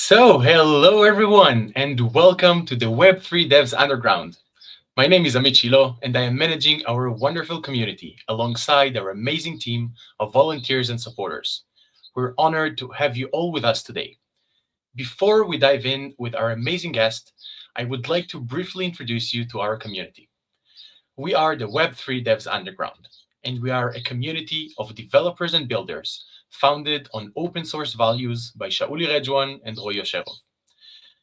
So, hello everyone, and welcome to the Web3 Devs Underground. My name is Amit Shilo, and I am managing our wonderful community alongside our amazing team of volunteers and supporters. We're honored to have you all with us today. Before we dive in with our amazing guest, I would like to briefly introduce you to our community. We are the Web3 Devs Underground, and we are a community of developers and builders founded on open source values by Shauli Redjwan and Roy Yosherov.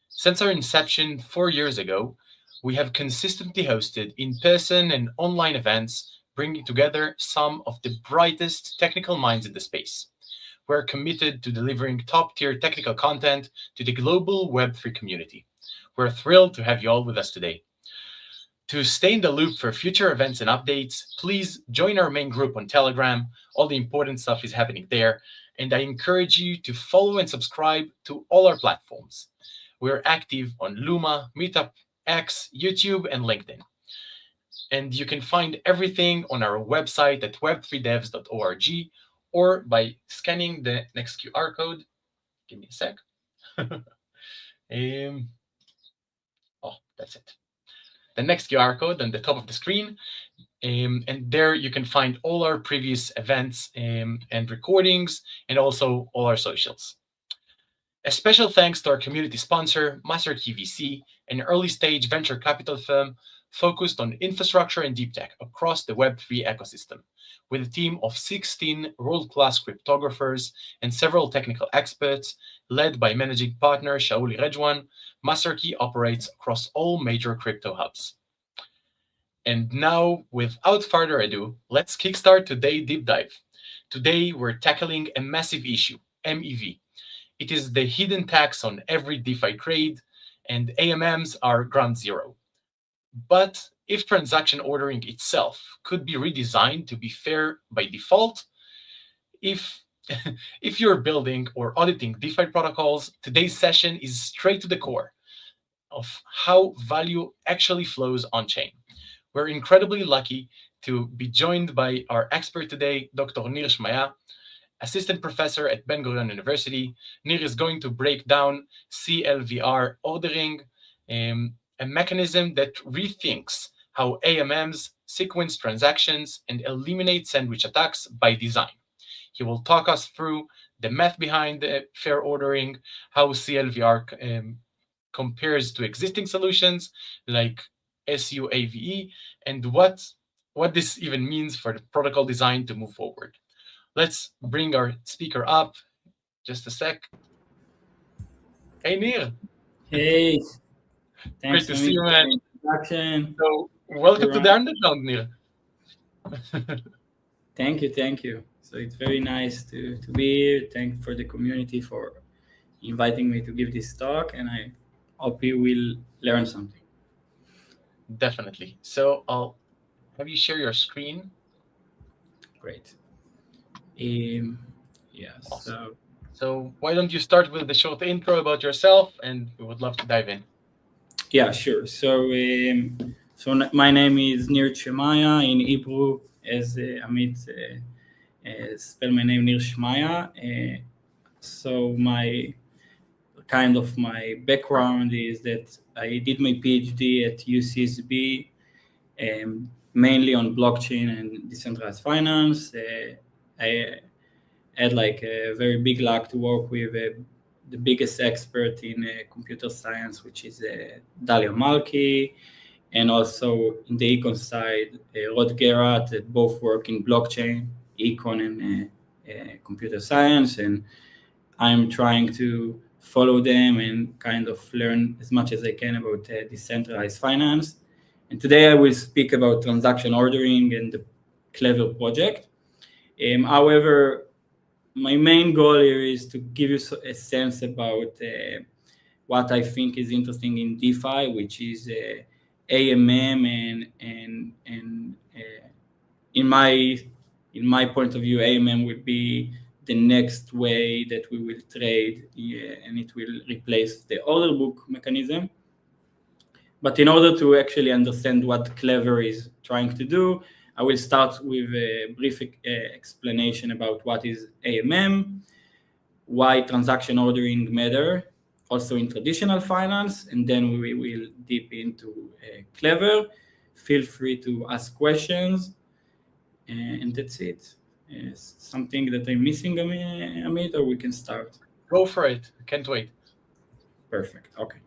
Since our inception 4 years ago, we have consistently hosted in-person and online events, bringing together some of the brightest technical minds in the space. We're committed to delivering top-tier technical content to the global Web3 community. We're thrilled to have you all with us today. To stay in the loop for future events and updates, please join our main group on Telegram. All the important stuff is happening there, and I encourage you to follow and subscribe to all our platforms. We're active on Luma, Meetup, X, YouTube, and LinkedIn. And you can find everything on our website at web3devs.org or by scanning the next QR code. Give me a sec. That's it. The next QR code on the top of the screen. And there you can find all our previous events and recordings, and also all our socials. A special thanks to our community sponsor, MasterKey VC, an early-stage venture capital firm focused on infrastructure and deep tech across the Web3 ecosystem. With a team of 16 world-class cryptographers and several technical experts, led by managing partner Shauli Redjwan, MasterKey operates across all major crypto hubs. And now, without further ado, let's kickstart today's deep dive. Today, we're tackling a massive issue, MEV. It is the hidden tax on every DeFi trade, and AMMs are ground zero. But if transaction ordering itself could be redesigned to be fair by default, if you're building or auditing DeFi protocols, today's session is straight to the core of how value actually flows on-chain. We're incredibly lucky to be joined by our expert today, Dr. Nir Chemaya, assistant professor at Gurion University. Nir is going to break down CLVR ordering, a mechanism that rethinks how AMMs sequence transactions and eliminate sandwich attacks by design. He will talk us through the math behind the fair ordering, how CLVR compares to existing solutions like SUAVE, and what this even means for the protocol design to move forward. Let's bring our speaker up. Just a sec. Hey, Nir. Hey, Great thanks to for see you, man. the introduction. So, welcome to the underground, Nir. Thank you. So it's very nice to be here. Thank for the community for inviting me to give this talk, and I hope you will learn something. Definitely. So I'll have you share your screen. Great. Yeah. Awesome. So why don't you start with the short intro about yourself, and we would love to dive in. Yeah, sure. So my name is Nir Chemaya in Hebrew, as Amit spell my name Nir Chemaya. So my background is that I did my PhD at UCSB, mainly on blockchain and decentralized finance. I had a very big luck to work with the biggest expert in computer science, which is Dalia Malki, and also in the econ side, Rod Gerrat, that both work in blockchain, econ, and computer science. And I'm trying to follow them and kind of learn as much as I can about decentralized finance. And today I will speak about transaction ordering and the Clever project. However, my main goal here is to give you a sense about what I think is interesting in DeFi, which is AMM, and in my point of view, AMM will be the next way that we will trade, and it will replace the order book mechanism. But in order to actually understand what Clever is trying to do, I will start with a brief explanation about what is AMM, why transaction ordering matter, also in traditional finance, and then we will dip into Clever. Feel free to ask questions, and that's it. Something that I'm missing, Amit, or we can start? Go for it. I can't wait. Perfect. Okay.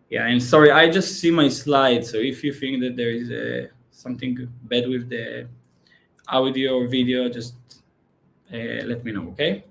Yeah, and sorry, I just see my slide. So if you think that there is something bad with the audio or video, just let me know, okay?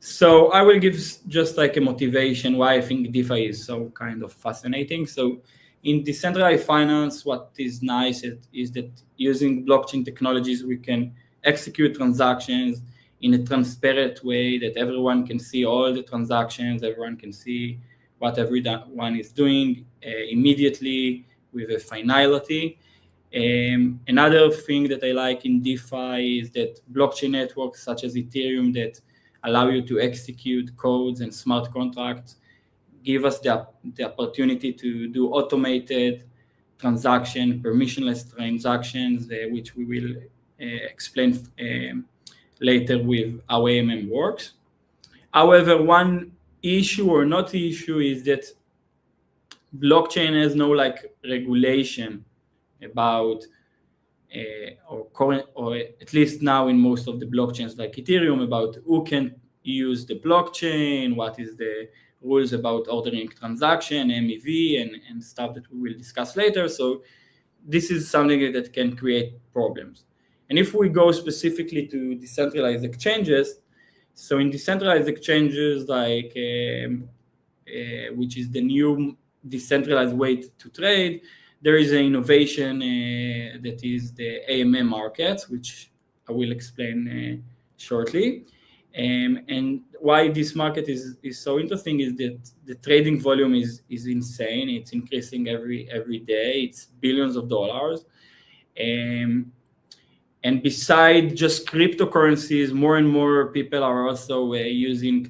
So I will give just like a motivation why I think DeFi is so kind of fascinating. So in decentralized finance, what is nice is that using blockchain technologies, we can execute transactions in a transparent way that everyone can see all the transactions, everyone can see what everyone is doing immediately with a finality. Another thing that I like in DeFi is that blockchain networks such as Ethereum that allow you to execute codes and smart contracts give us the opportunity to do automated transaction, permissionless transactions, which we will explain later with how AMM works. However, one issue or not issue is that blockchain has no like regulation about or at least now in most of the blockchains like Ethereum, about who can use the blockchain, what is the rules about ordering transaction, MEV, and stuff that we will discuss later. So this is something that can create problems. And if we go specifically to decentralized exchanges, so in decentralized exchanges like which is the new decentralized way to trade, there is an innovation that is the AMM market, which I will explain shortly. And why this market is so interesting is that the trading volume is insane. It's increasing every day. It's billions of dollars. And beside just cryptocurrencies, more and more people are also using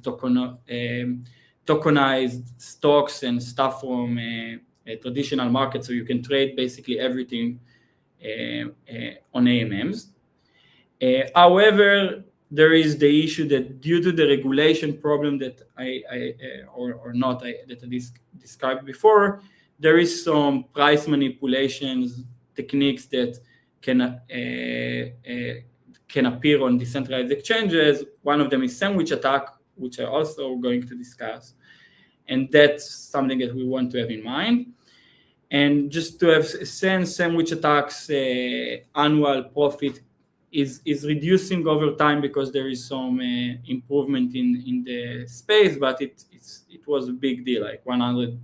tokenized stocks and stuff from a traditional market, so you can trade basically everything on AMMs. However, there is the issue that due to the regulation problem that that I described before, there is some price manipulations techniques that can appear on decentralized exchanges. One of them is sandwich attack, which I'm also going to discuss, and that's something that we want to have in mind. And just to have a sense, sandwich attacks annual profit is reducing over time because there is some improvement in the space, but it was a big deal, like 100,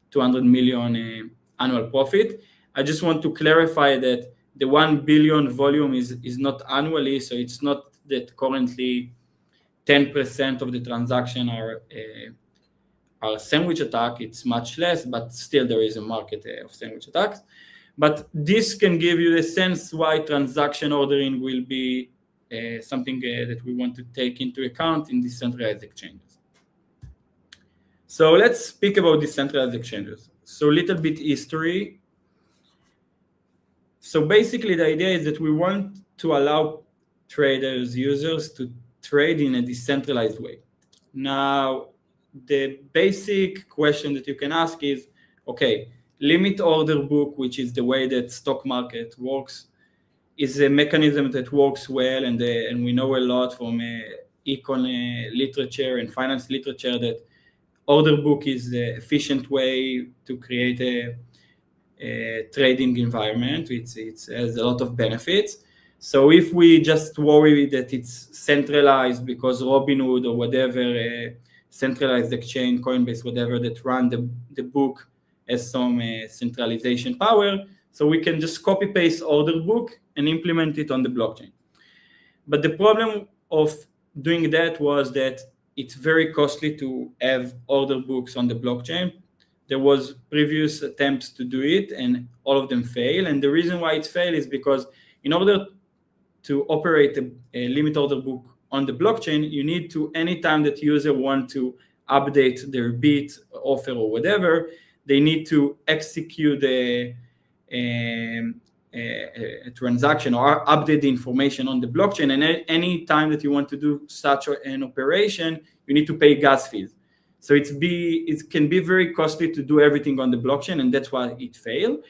200 million annual profit. I just want to clarify that the 1 billion volume is not annually, so it's not that currently 10% of the transaction are sandwich attack. It's much less, but still there is a market of sandwich attacks. But this can give you a sense why transaction ordering will be something that we want to take into account in decentralized exchanges. So let's speak about decentralized exchanges. So a little bit history. So basically the idea is that we want to allow traders, users to trade in a decentralized way. Now, the basic question that you can ask is, okay, limit order book, which is the way that stock market works, is a mechanism that works well, and we know a lot from econ literature and finance literature that order book is the efficient way to create a trading environment. It has a lot of benefits. So if we just worry that it's centralized because Robinhood or whatever centralized exchange, Coinbase, whatever, that run the book has some centralization power, so we can just copy paste order book and implement it on the blockchain. But the problem of doing that was that it's very costly to have order books on the blockchain. There was previous attempts to do it and all of them fail. And the reason why it failed is because in order to operate a limit order book on the blockchain, you need to, anytime that user want to update their bid, offer, or whatever, they need to execute a transaction or update the information on the blockchain. And any time that you want to do such an operation, you need to pay gas fees. So it can be very costly to do everything on the blockchain, and that's why it failed.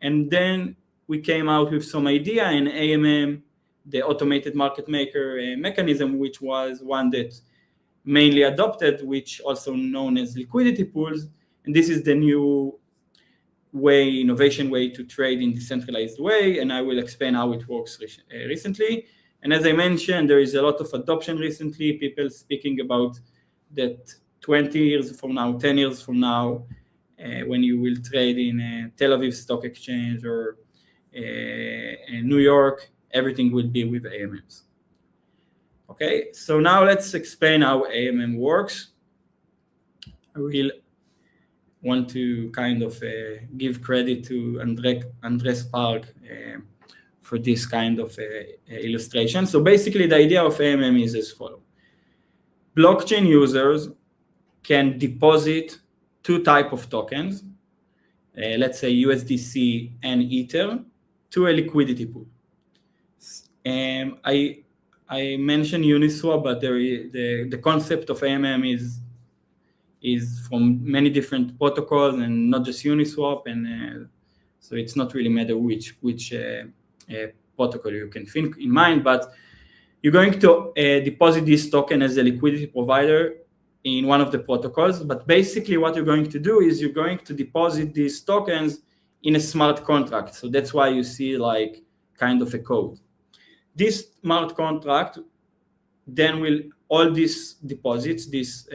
And then we came out with some idea in AMM, the automated market maker mechanism, which was one that mainly adopted, which also known as liquidity pools. And this is the new innovation way to trade in decentralized way. And I will explain how it works recently. And as I mentioned, there is a lot of adoption recently, people speaking about that 20 years from now, 10 years from now, when you will trade in Tel Aviv Stock Exchange or in New York, everything will be with AMMs. Okay, so now let's explain how AMM works. I will want to kind of give credit to Andres Park for this kind of illustration. So basically the idea of AMM is as follows. Blockchain users can deposit two types of tokens, let's say USDC and Ether, to a liquidity pool. I mentioned Uniswap, but the concept of AMM is from many different protocols and not just Uniswap, and so it's not really matter which protocol you can think in mind, but you're going to deposit this token as a liquidity provider in one of the protocols. But basically what you're going to do is you're going to deposit these tokens in a smart contract. So that's why you see like kind of a code. This smart contract then will all these deposits, these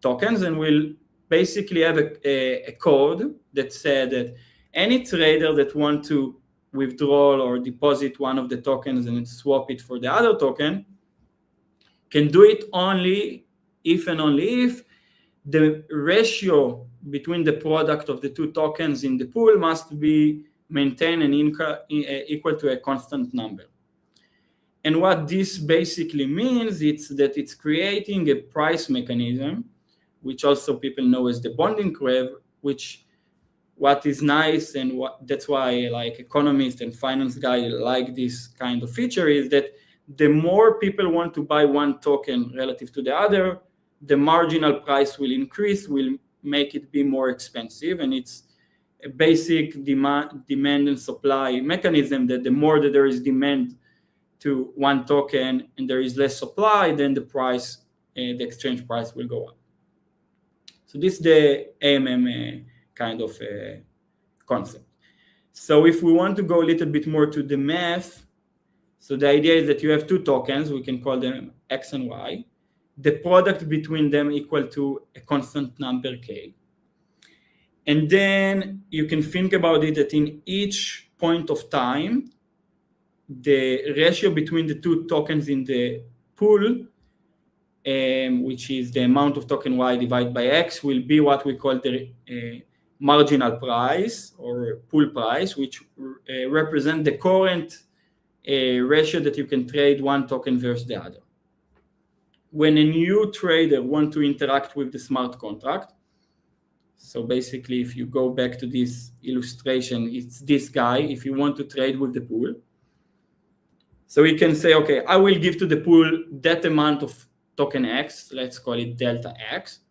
tokens, and will basically have a code that said that any trader that want to withdraw or deposit one of the tokens and swap it for the other token can do it only if and only if the ratio between the product of the two tokens in the pool must be maintained and equal to a constant number. And what this basically means is that it's creating a price mechanism, which also people know as the bonding curve, which what is nice and that's why like economists and finance guys like this kind of feature is that the more people want to buy one token relative to the other, the marginal price will increase, will make it be more expensive. And it's a basic demand and supply mechanism that the more that there is demand to one token and there is less supply, then the price, the exchange price will go up. So this is the AMM kind of concept. So if we want to go a little bit more to the math, so the idea is that you have two tokens, we can call them X and Y. The product between them equal to a constant number K. And then you can think about it that in each point of time, the ratio between the two tokens in the pool, which is the amount of token Y divided by X, will be what we call the marginal price or pool price, which represent the current ratio that you can trade one token versus the other. When a new trader wants to interact with the smart contract, so basically if you go back to this illustration, it's this guy, if you want to trade with the pool. So we can say, okay, I will give to the pool that amount of token X, let's call it delta X.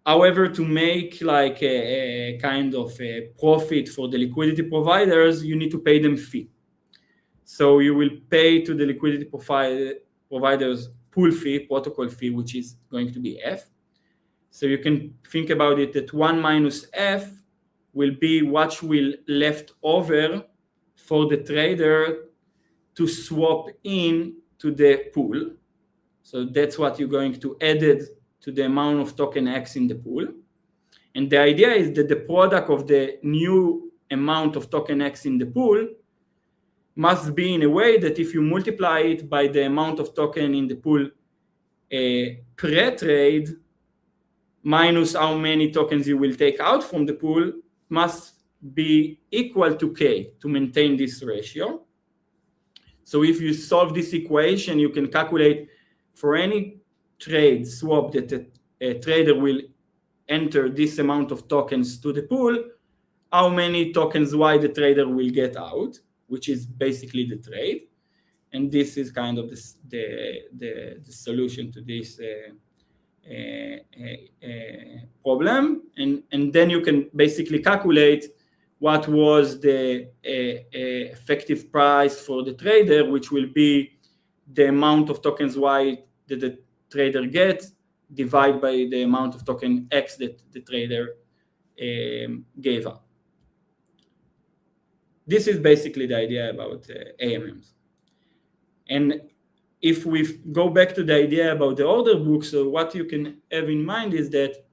However, to make like a kind of a profit for the liquidity providers, you need to pay them fee. So you will pay to the liquidity providers pool fee, protocol fee, which is going to be F. So you can think about it that 1 minus F will be what will left over for the trader to swap in to the pool. So that's what you're going to add to the amount of token X in the pool. And the idea is that the product of the new amount of token X in the pool must be in a way that if you multiply it by the amount of token in the pool pre-trade minus how many tokens you will take out from the pool must be equal to K to maintain this ratio. So if you solve this equation, you can calculate for any trade swap that a trader will enter this amount of tokens to the pool, how many tokens Y the trader will get out, which is basically the trade. And this is kind of the solution to this problem, and then you can basically calculate what was the effective price for the trader, which will be the amount of tokens Y that the trader gets divided by the amount of token X that the trader gave up. This is basically the idea about AMMs. And if we go back to the idea about the order book, so what you can have in mind is that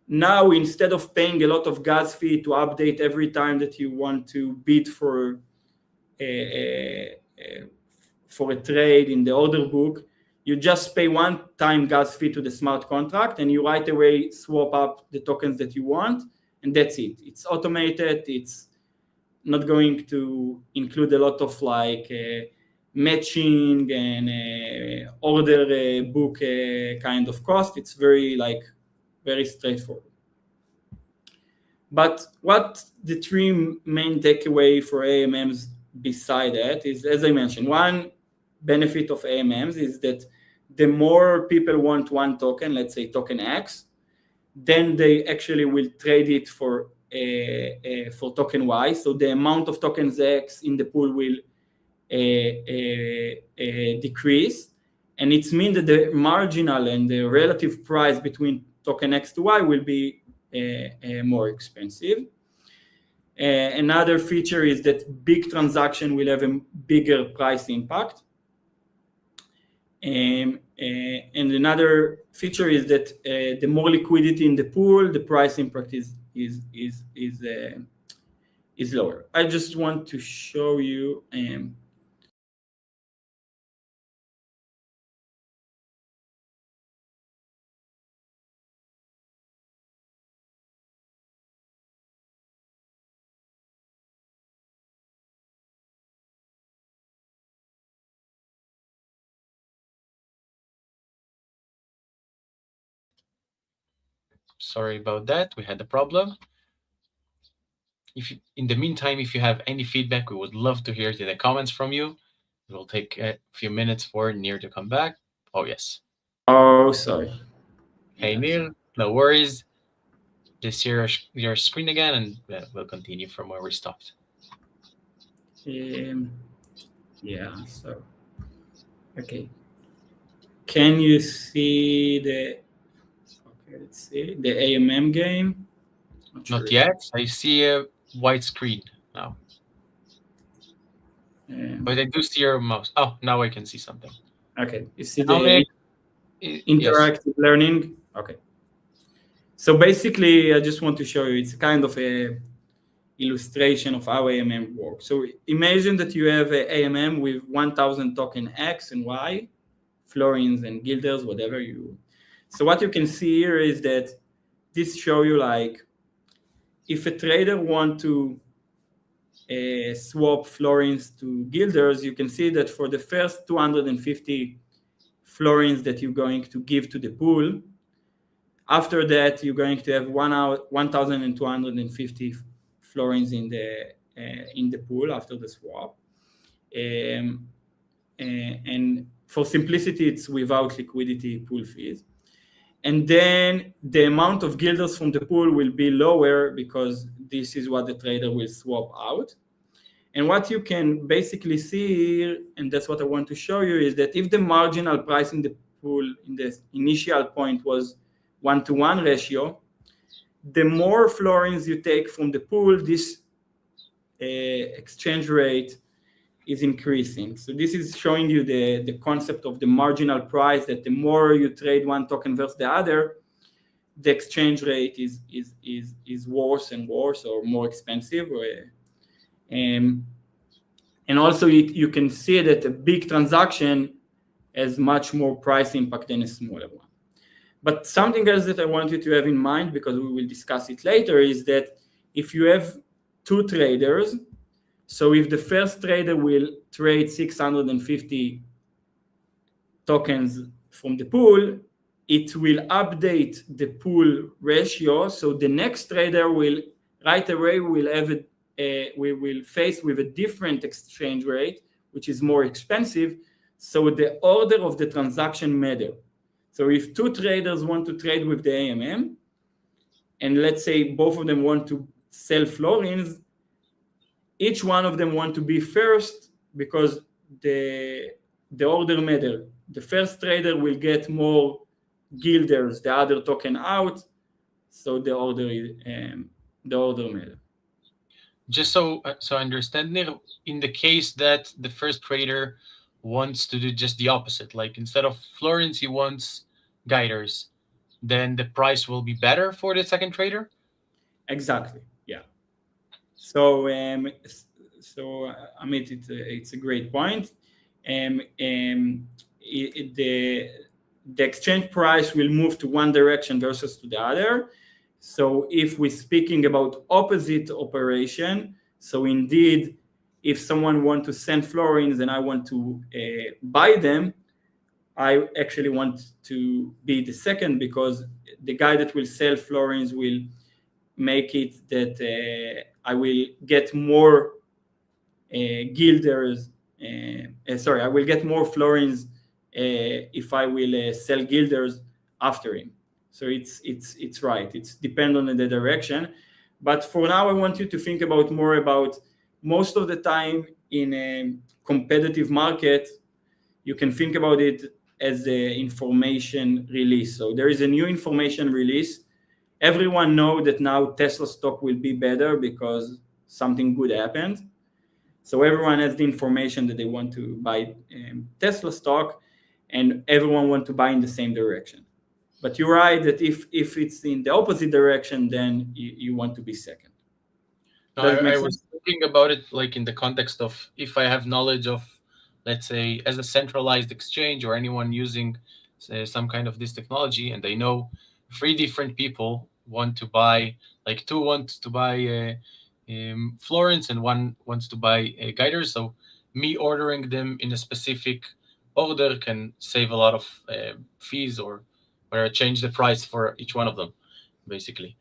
now instead of paying a lot of gas fee to update every time that you want to bid for a trade in the order book, you just pay one-time gas fee to the smart contract and you right away swap up the tokens that you want, and that's it. It's automated. It's not going to include a lot of like matching and order book kind of cost. It's very straightforward. But what the three main takeaway for AMMs beside that is, as I mentioned, one benefit of AMMs is that the more people want one token, let's say token X, then they actually will trade it for token Y. So the amount of tokens X in the pool will decrease, and it means that the marginal and the relative price between token X to Y will be more expensive. Another feature is that big transaction will have a bigger price impact. And another feature is that the more liquidity in the pool, the price impact is lower. I just want to show you. Sorry about that. We had a problem. In the meantime, if you have any feedback, we would love to hear it in the comments from you. It will take a few minutes for Nir to come back. Oh, yes. Oh, sorry. Hey, Nir, no worries. Just share your screen again, and we'll continue from where we stopped. Yeah, so, okay. Can you see the, okay, let's see, the AMM game? Not yet. I see a white screen now. But I do see your mouse. Oh, now I can see something. Okay, you see the interactive yes. learning? Okay. So basically, I just want to show you, it's kind of a illustration of how AMM works. So imagine that you have a AMM with 1,000 token X and Y, florins and guilders, whatever you. So what you can see here is that this show you like, if a trader want to swap florins to guilders, you can see that for the first 250 florins that you're going to give to the pool, after that you're going to have 1,250 florins in the pool after the swap. And for simplicity, it's without liquidity pool fees. And then the amount of guilders from the pool will be lower because this is what the trader will swap out. And what you can basically see here, and that's what I want to show you, is that if the marginal price in the pool in the initial point was 1-to-1 ratio, the more florins you take from the pool, this exchange rate is increasing. So this is showing you the concept of the marginal price, that the more you trade one token versus the other, the exchange rate is worse and worse or more expensive. And also you can see that a big transaction has much more price impact than a smaller one. But something else that I want you to have in mind, because we will discuss it later, is that if you have two traders, so if the first trader will trade 650 tokens from the pool, it will update the pool ratio. So the next trader will right away we will face with a different exchange rate, which is more expensive. So the order of the transaction matter. So if two traders want to trade with the AMM, and let's say both of them want to sell florins, each one of them want to be first because the order matter. The first trader will get more guilders, the other token out, so the order matter. Just so I understand, Nir, in the case that the first trader wants to do just the opposite, like instead of florins, he wants guiders, then the price will be better for the second trader? Exactly, yeah. So Amit, it's a great point. The exchange price will move to one direction versus to the other. So if we're speaking about opposite operation, so indeed, if someone want to send florins and I want to buy them, I actually want to be the second because the guy that will sell florins will make it that I will get more guilders. I will get more florins if I will sell guilders after him. So it's right. It's depend on the direction. But for now, I want you to think about more about most of the time in a competitive market, you can think about it as the information release. So there is a new information release. Everyone know that now Tesla stock will be better because something good happened. So everyone has the information that they want to buy Tesla stock, and everyone want to buy in the same direction. But you're right that if it's in the opposite direction, then you want to be second. No, I was thinking about it like in the context of if I have knowledge of, let's say, as a centralized exchange or anyone using some kind of this technology, and they know 3 different people want to buy, like 2 want to buy florins and 1 wants to buy guiders. So me ordering them in a specific order can save a lot of fees or change the price for each one of them, basically.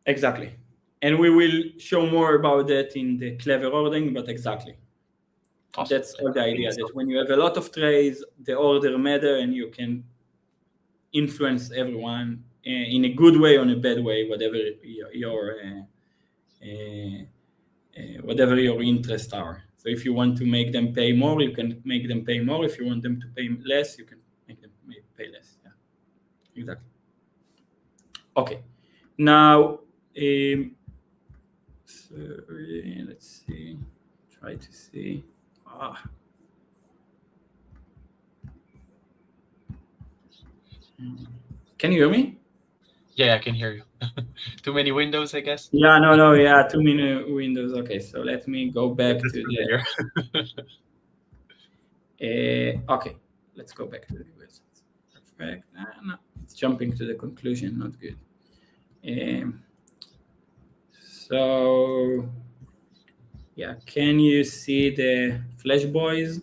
Exactly. And we will show more about that in the clever ordering, but exactly. Awesome. That's all the idea, that when you have a lot of trades, the order matter and you can influence everyone in a good way or in a bad way, whatever your interests are. So if you want to make them pay more, you can make them pay more. If you want them to pay less, you can make them pay less. Yeah, exactly. Okay. Now, sorry, let's see. Try to see. Can you hear me? Yeah, I can hear you. Too many windows, I guess. Yeah, no, yeah, too many windows. Okay, so let me go back to the. Okay, let's go back to the results. Perfect. No, it's jumping to the conclusion. Not good. So, yeah, can you see the Flash Boys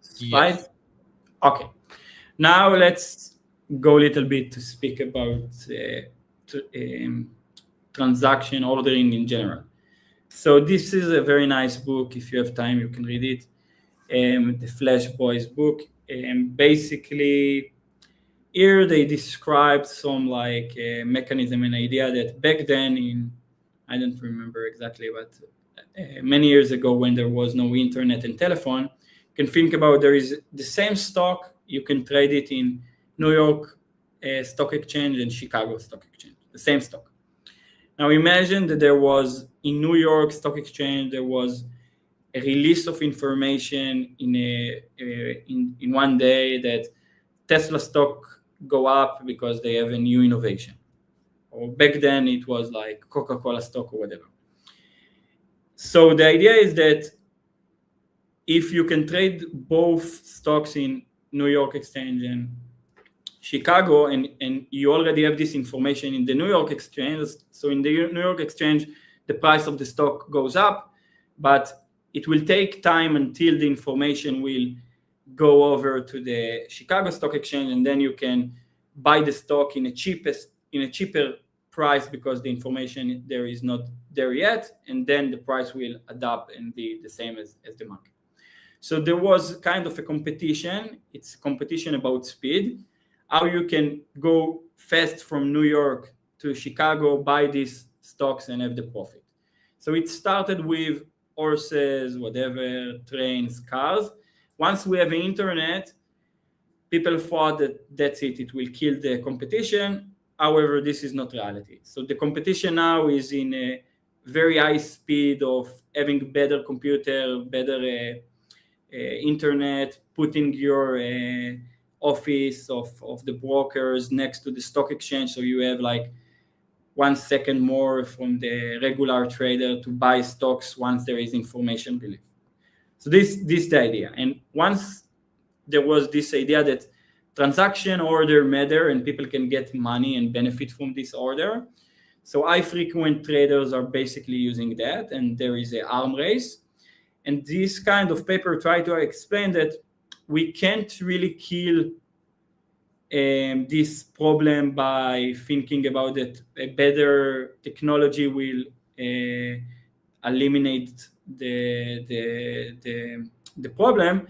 slide? Yes. Okay. Now let's go a little bit to speak about transaction ordering in general. So this is a very nice book. If you have time, you can read it. The Flash Boys book. Basically, here they describe some like mechanism and idea that back then I don't remember exactly, but many years ago when there was no internet and telephone, you can think about there is the same stock, you can trade it in New York Stock Exchange and Chicago Stock Exchange, the same stock. Now imagine that there was in New York Stock Exchange, there was a release of information in one day that Tesla stock go up because they have a new innovation. Or back then it was like Coca-Cola stock or whatever. So the idea is that if you can trade both stocks in New York Exchange and Chicago, and you already have this information in the New York Exchange, so in the New York Exchange, the price of the stock goes up, but it will take time until the information will go over to the Chicago Stock Exchange, and then you can buy the stock in a cheaper price because the information there is not there yet, and then the price will adapt and be the same as the market. So there was kind of a competition. It's a competition about speed. how you can go fast from New York to Chicago, buy these stocks and have the profit. So it started with horses, whatever, trains, cars. Once we have internet, people thought that that's it, it will kill the competition. However, this is not reality. So the competition now is in a very high speed of having better computer, better internet, putting your office of the brokers next to the stock exchange, so you have like 1 second more from the regular trader to buy stocks once there is information released. So this the idea. And once there was this idea that transaction order matter and people can get money and benefit from this order, so high frequent traders are basically using that, and there is an arm race. And this kind of paper try to explain that we can't really kill this problem by thinking about that a better technology will eliminate the problem.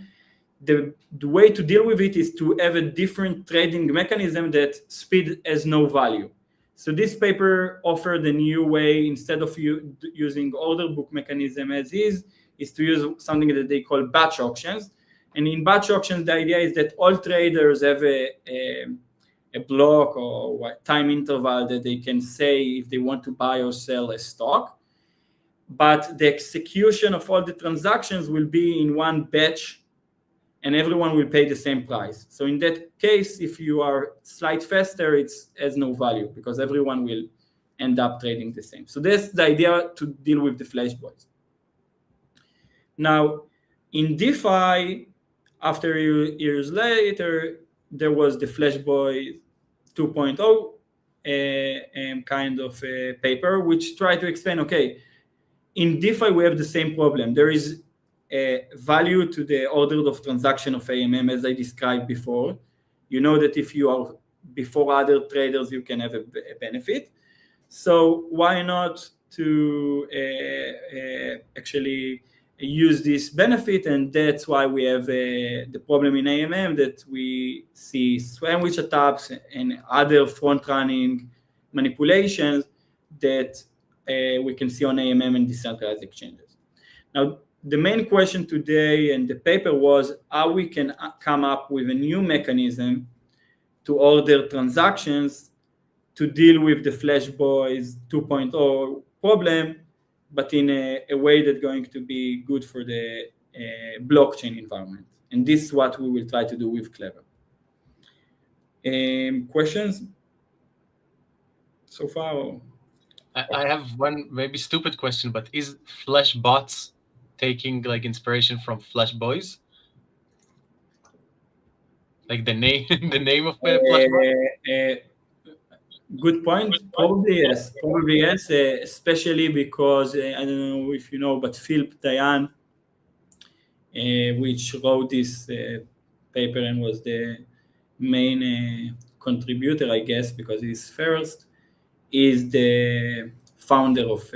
The way to deal with it is to have a different trading mechanism that speed has no value. So this paper offered a new way, instead of using order book mechanism as is to use something that they call batch auctions. And in batch auctions, the idea is that all traders have a block or time interval that they can say if they want to buy or sell a stock. But the execution of all the transactions will be in one batch, and everyone will pay the same price. So in that case, if you are slightly faster, it has no value because everyone will end up trading the same. So that's the idea to deal with the flash boys. Now, in DeFi, after years later, there was the Flashboy 2.0 kind of paper, which tried to explain, okay, in DeFi, we have the same problem. There is a value to the order of transaction of AMM, as I described before. You know that if you are before other traders, you can have a benefit. So why not to actually use this benefit? And that's why we have the problem in AMM that we see sandwich attacks and other front-running manipulations that we can see on AMM and decentralized exchanges. Now, the main question today in the paper was how we can come up with a new mechanism to order transactions to deal with the Flash Boys 2.0 problem, but in a way that's going to be good for the blockchain environment. And this is what we will try to do with Clever. Questions so far? I have one maybe stupid question, but is Flash Bots taking like inspiration from Flash Boys? Like the name, the name of Flash Bots? Good point. Probably yes. Especially because I don't know if you know, but Philip Dayan, which wrote this paper and was the main contributor, I guess, because he's first, is the founder of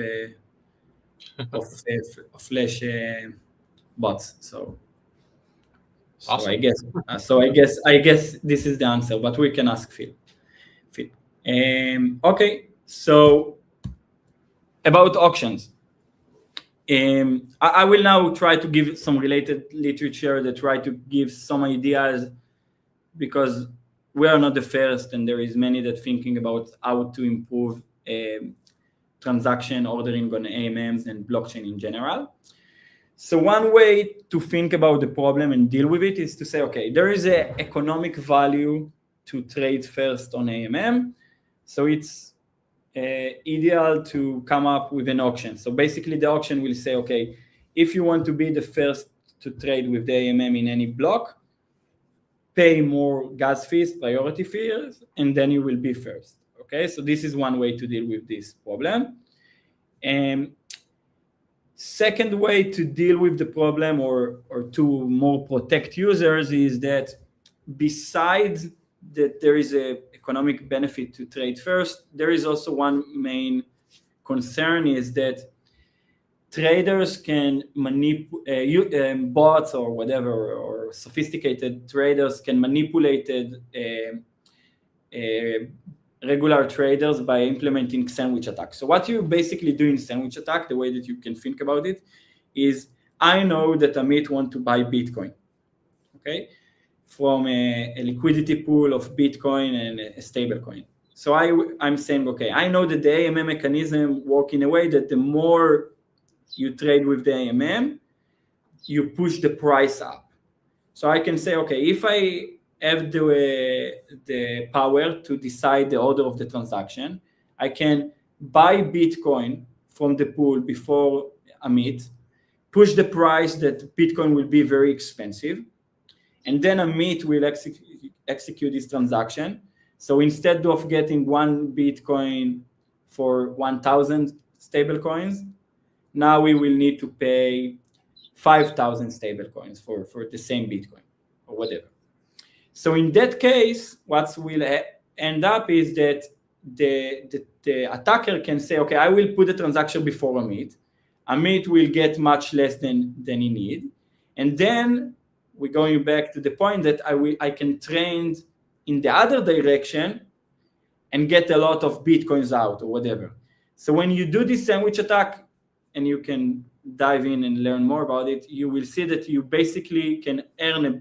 Flash bots. So Awesome. I guess this is the answer, but we can ask Phil. Okay, so about auctions. I will now try to give some related literature that try to give some ideas, because we are not the first, and there is many that thinking about how to improve transaction ordering on AMMs and blockchain in general. So one way to think about the problem and deal with it is to say, okay, there is an economic value to trade first on AMM. So it's ideal to come up with an auction. So basically the auction will say, okay, if you want to be the first to trade with the AMM in any block, pay more gas fees, priority fees, and then you will be first. Okay, so this is one way to deal with this problem. And second way to deal with the problem or to more protect users is that besides that there is a economic benefit to trade first, there is also one main concern, is that traders can manipulate, bots or whatever, or sophisticated traders can manipulate regular traders by implementing sandwich attack. So what you basically do in sandwich attack, the way that you can think about it, is I know that Amit want to buy Bitcoin, okay, from a liquidity pool of Bitcoin and a stable coin. So I'm saying, okay, I know that the AMM mechanism work in a way that the more you trade with the AMM, you push the price up. So I can say, okay, if I have the power to decide the order of the transaction, I can buy Bitcoin from the pool before Amit, push the price that Bitcoin will be very expensive, and then Amit will execute this transaction. So instead of getting one Bitcoin for 1,000 stable coins, now we will need to pay 5,000 stable coins for the same Bitcoin or whatever. So in that case, what will end up is that the attacker can say, okay, I will put the transaction before Amit. Amit will get much less than he need. And then we're going back to the point that I can trade in the other direction and get a lot of Bitcoins out or whatever. So when you do this sandwich attack, and you can dive in and learn more about it, you will see that you basically can earn a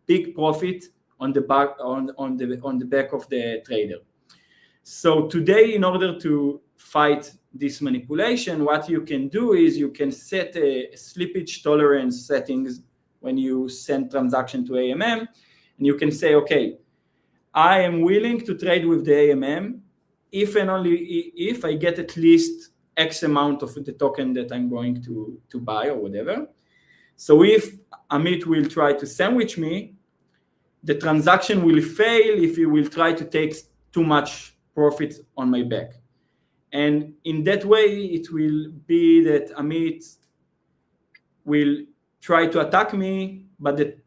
big profit on the back of the trader. So today, in order to fight this manipulation, what you can do is you can set a slippage tolerance settings when you send transaction to AMM, and you can say, okay, I am willing to trade with the AMM if and only if I get at least X amount of the token that I'm going to buy or whatever. So if Amit will try to sandwich me, the transaction will fail if he will try to take too much profit on my back. And in that way, it will be that Amit will try to attack me, but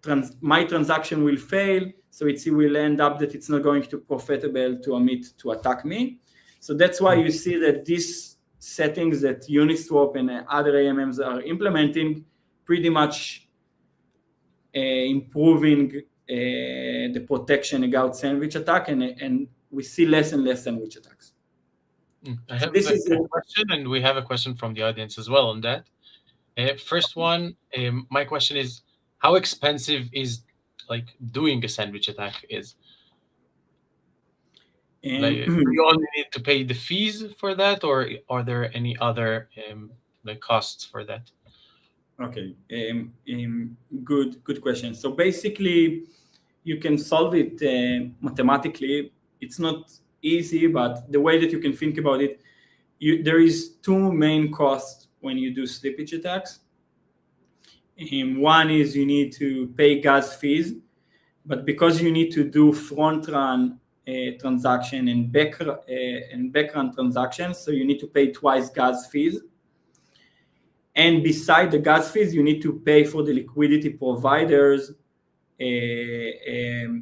my transaction will fail. So it will end up that it's not going to be profitable to Amit to attack me. So that's why you see that these settings that Uniswap and other AMMs are implementing pretty much improving the protection against sandwich attack, and we see less and less sandwich attacks. I have a question, and we have a question from the audience as well on that. First one, my question is, how expensive is like doing a sandwich attack is? Like, do you only need to pay the fees for that, or are there any other like costs for that? Okay, good question. So basically, you can solve it mathematically. It's not easy, but the way that you can think about it, there is two main costs when you do slippage attacks. One is you need to pay gas fees, but because you need to do front run transaction and back run transactions, so you need to pay twice gas fees. And beside the gas fees, you need to pay for the liquidity providers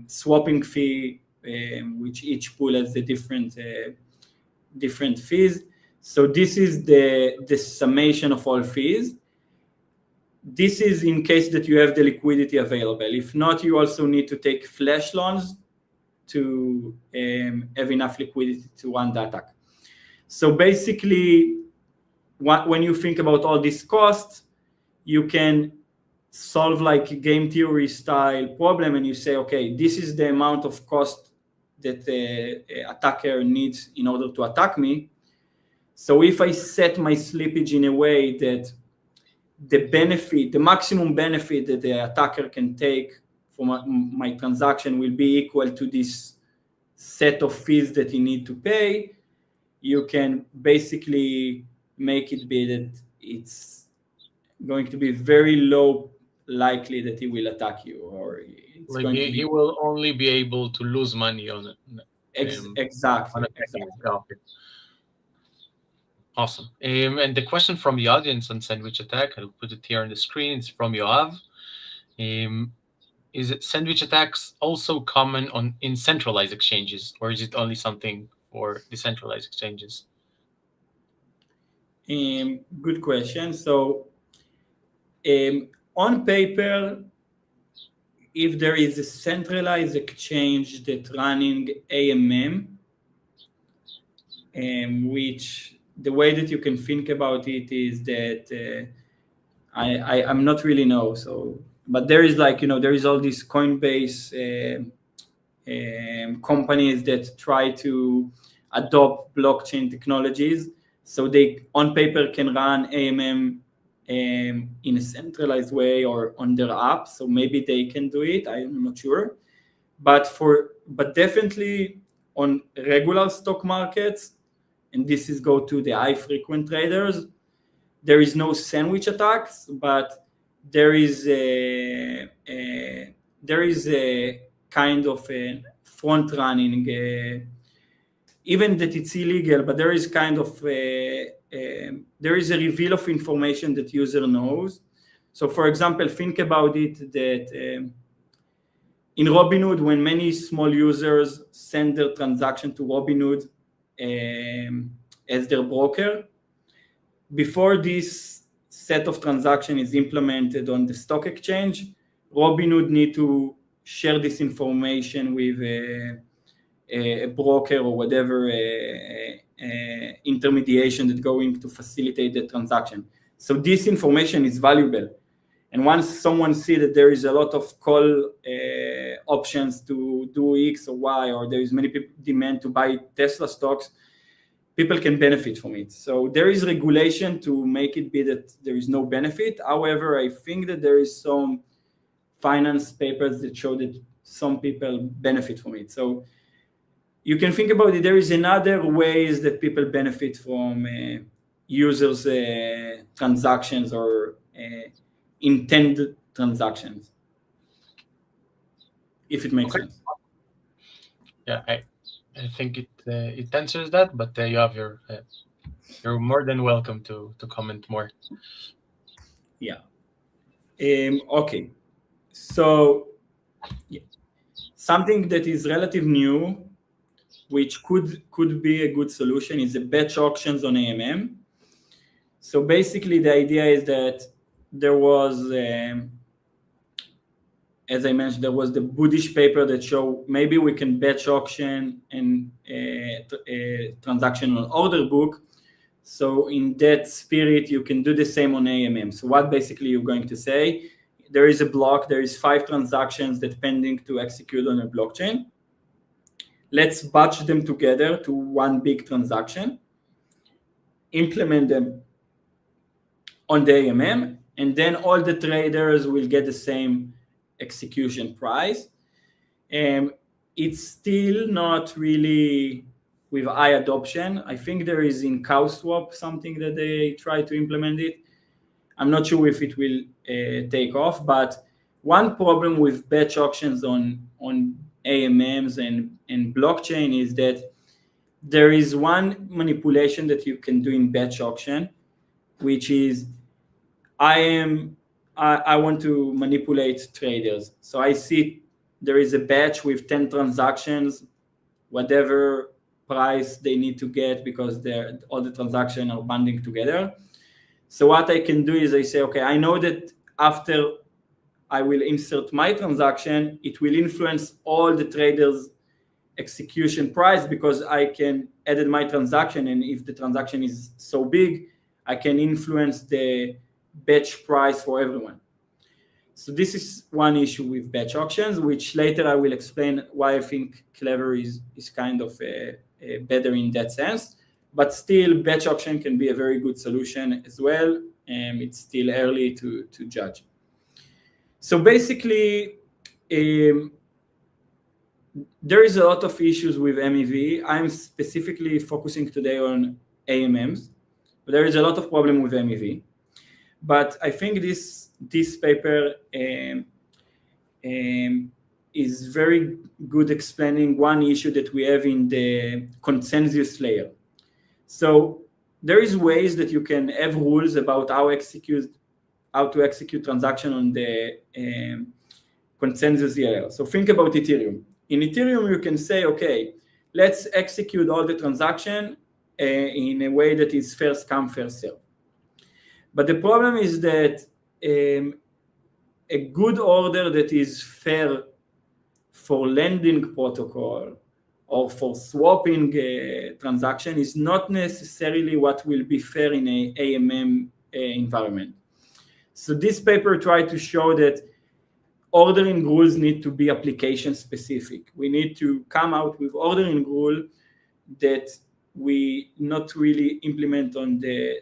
swapping fee, which each pool has the different fees. So this is the summation of all fees. This is in case that you have the liquidity available. If not, you also need to take flash loans to have enough liquidity to run the attack. So basically, when you think about all these costs, you can solve like a game theory style problem, and you say, okay, this is the amount of cost that the attacker needs in order to attack me. So if I set my slippage in a way that the maximum benefit that the attacker can take from my transaction will be equal to this set of fees that he need to pay, you can basically make it be that it's going to be very low likely that he will attack you, or it's like going to be, he will only be able to lose money on it. Exactly. Okay. Awesome. And the question from the audience on sandwich attack, I'll put it here on the screen. It's from Yoav. Is it sandwich attacks also common in centralized exchanges, or is it only something for decentralized exchanges? Good question. So on paper, if there is a centralized exchange that running AMM, which the way that you can think about it is that I'm not really know. So, but there is like, there is all these Coinbase companies that try to adopt blockchain technologies, so they on paper can run AMM in a centralized way or on their app. So maybe they can do it. I'm not sure, but definitely on regular stock markets, and this is go to the high frequent traders, there is no sandwich attacks, but there is a kind of a front running, even that it's illegal, but there is kind of there is a reveal of information that user knows. So for example, think about it that in Robinhood, when many small users send their transaction to Robinhood as their broker, before this set of transaction is implemented on the stock exchange, Robinhood need to share this information with a broker or whatever intermediation that's going to facilitate the transaction. So this information is valuable. And once someone see that there is a lot of call options to do X or Y, or there is many people demand to buy Tesla stocks, people can benefit from it. So there is regulation to make it be that there is no benefit. However, I think that there is some finance papers that show that some people benefit from it. So you can think about it. There is another ways that people benefit from users' transactions or intended transactions, if it makes sense. Yeah, I think it answers that, but you have you're more than welcome to comment more. Yeah. Okay. So yeah. Something that is relatively new, which could be a good solution, is the batch auctions on AMM. So basically, the idea is that there was, as I mentioned, there was the Buddhist paper that show maybe we can batch auction and transaction on order book. So in that spirit, you can do the same on AMM. So what basically you're going to say, there is a block, there is 5 transactions that pending to execute on a blockchain. Let's batch them together to one big transaction, implement them on the AMM, and then all the traders will get the same execution price. It's still not really with high adoption. I think there is in CowSwap something that they try to implement it. I'm not sure if it will take off, but one problem with batch auctions on AMMs and blockchain is that there is one manipulation that you can do in batch auction, which is I want to manipulate traders. So I see there is a batch with 10 transactions, whatever price they need to get because all the transactions are bonding together. So what I can do is I say, okay, I know that after I will insert my transaction, it will influence all the traders' execution price because I can edit my transaction, and if the transaction is so big, I can influence the batch price for everyone. So this is one issue with batch auctions, which later I will explain why I think CLVR is kind of better in that sense. But still, batch auction can be a very good solution as well, and it's still early to judge. So basically, there is a lot of issues with MEV. I'm specifically focusing today on AMMs, but there is a lot of problem with MEV. But I think this paper is very good explaining one issue that we have in the consensus layer. So there is ways that you can have rules about how to execute transaction on the consensus layer. So think about Ethereum. In Ethereum, you can say, okay, let's execute all the transaction in a way that is first come, first serve. But the problem is that a good order that is fair for lending protocol or for swapping transaction is not necessarily what will be fair in a AMM environment. So this paper tried to show that ordering rules need to be application specific. We need to come out with ordering rule that we not really implement on the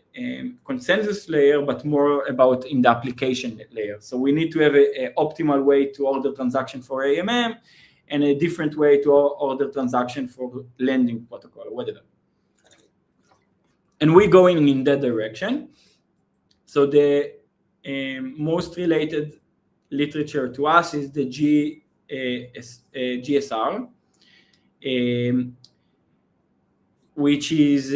consensus layer, but more about in the application layer. So we need to have an optimal way to order transaction for AMM and a different way to order transaction for lending protocol, or whatever. And we're going in that direction. So the most related literature to us is the GSR, which is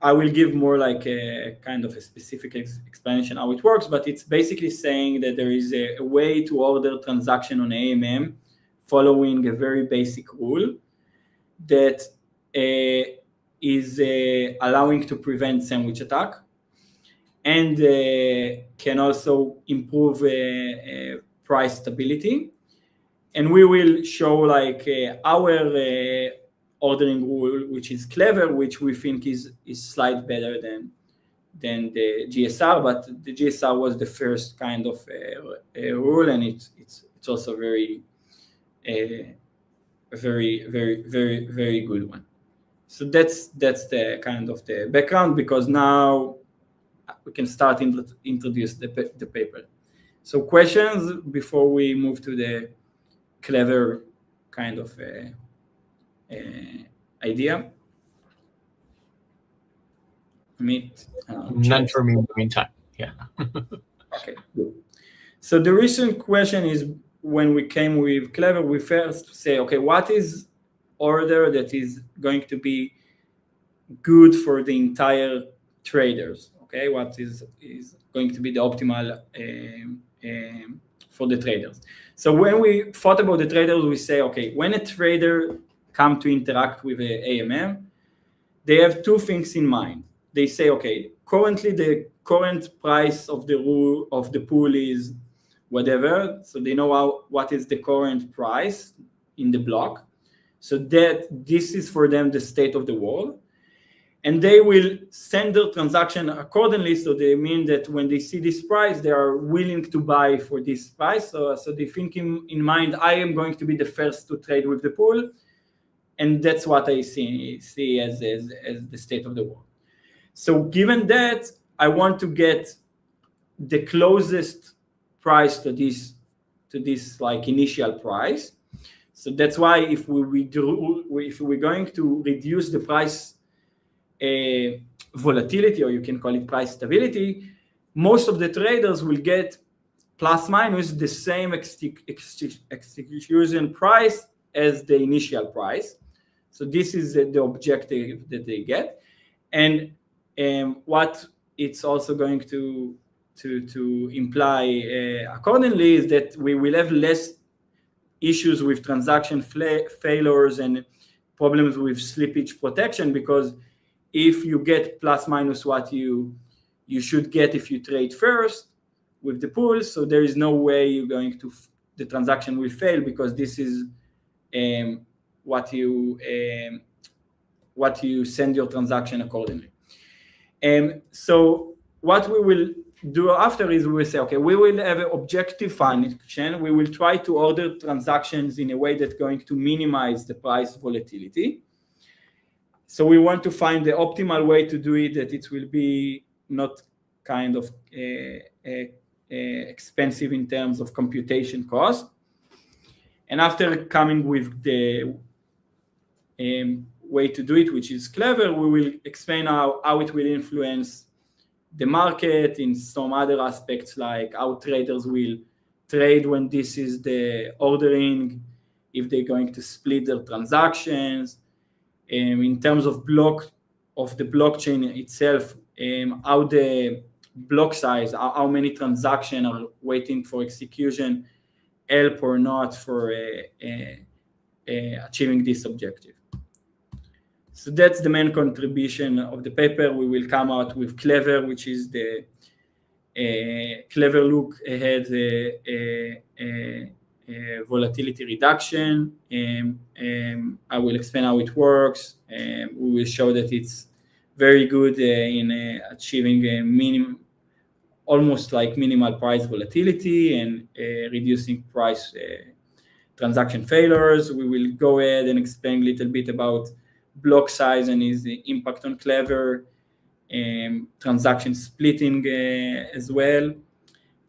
I will give more like a kind of a specific explanation how it works, but it's basically saying that there is a way to order transaction on AMM following a very basic rule that is allowing to prevent sandwich attack and can also improve price stability. And we will show like our ordering rule, which is clever, which we think is slightly better than the GSR, but the GSR was the first kind of rule, and it's also very good one. So that's the kind of the background, because now we can start introduce the paper. So questions before we move to the clever kind of idea? None for me in the meantime. Yeah. Okay, good. So the recent question is, when we came with clever, we first say, okay, what is order that is going to be good for the entire traders? Okay, what is going to be the optimal for the traders? So when we thought about the traders, we say, okay, when a trader come to interact with a AMM, they have two things in mind. They say, okay, currently the current price of the pool is whatever, so they know what is the current price in the block, so that this is for them the state of the world, and they will send their transaction accordingly. So they mean that when they see this price, they are willing to buy for this price. So they think in mind, I am going to be the first to trade with the pool, and that's what I see as the state of the world. So given that, I want to get the closest price to this like initial price. So that's why if we're going to reduce the price volatility, or you can call it price stability, most of the traders will get plus minus the same execution price as the initial price. So this is the objective that they get, and what it's also going to imply accordingly is that we will have less issues with transaction failures and problems with slippage protection, because if you get plus minus what you should get if you trade first with the pool, so there is no way the transaction will fail, because this is what you send your transaction accordingly. So what we will do after is we will say, okay, we will have an objective function. We will try to order transactions in a way that's going to minimize the price volatility. So we want to find the optimal way to do it, that it will be not kind of expensive in terms of computation cost. And after coming with the way to do it, which is clever, we will explain how it will influence the market in some other aspects, like how traders will trade when this is the ordering, if they're going to split their transactions, in terms of the blockchain itself, how the block size, how many transactions are waiting for execution, help or not for achieving this objective. So that's the main contribution of the paper. We will come out with clever, which is the Clever Look-ahead Volatility Reduction. I will explain how it works. We will show that it's very good in achieving a almost like minimal price volatility and reducing price transaction failures. We will go ahead and explain a little bit about block size and its impact on Clever, transaction splitting as well.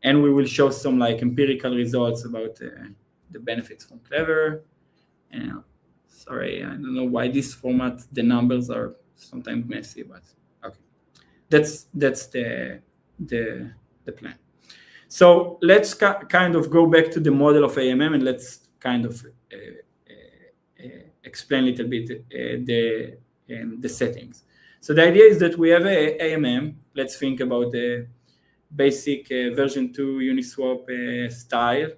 And we will show some like empirical results about the benefits from Clever. Sorry, I don't know why this format, the numbers are sometimes messy, but okay. That's the plan. So let's kind of go back to the model of AMM and let's kind of explain a little bit the settings. So the idea is that we have a AMM. Let's think about the basic version 2 Uniswap style.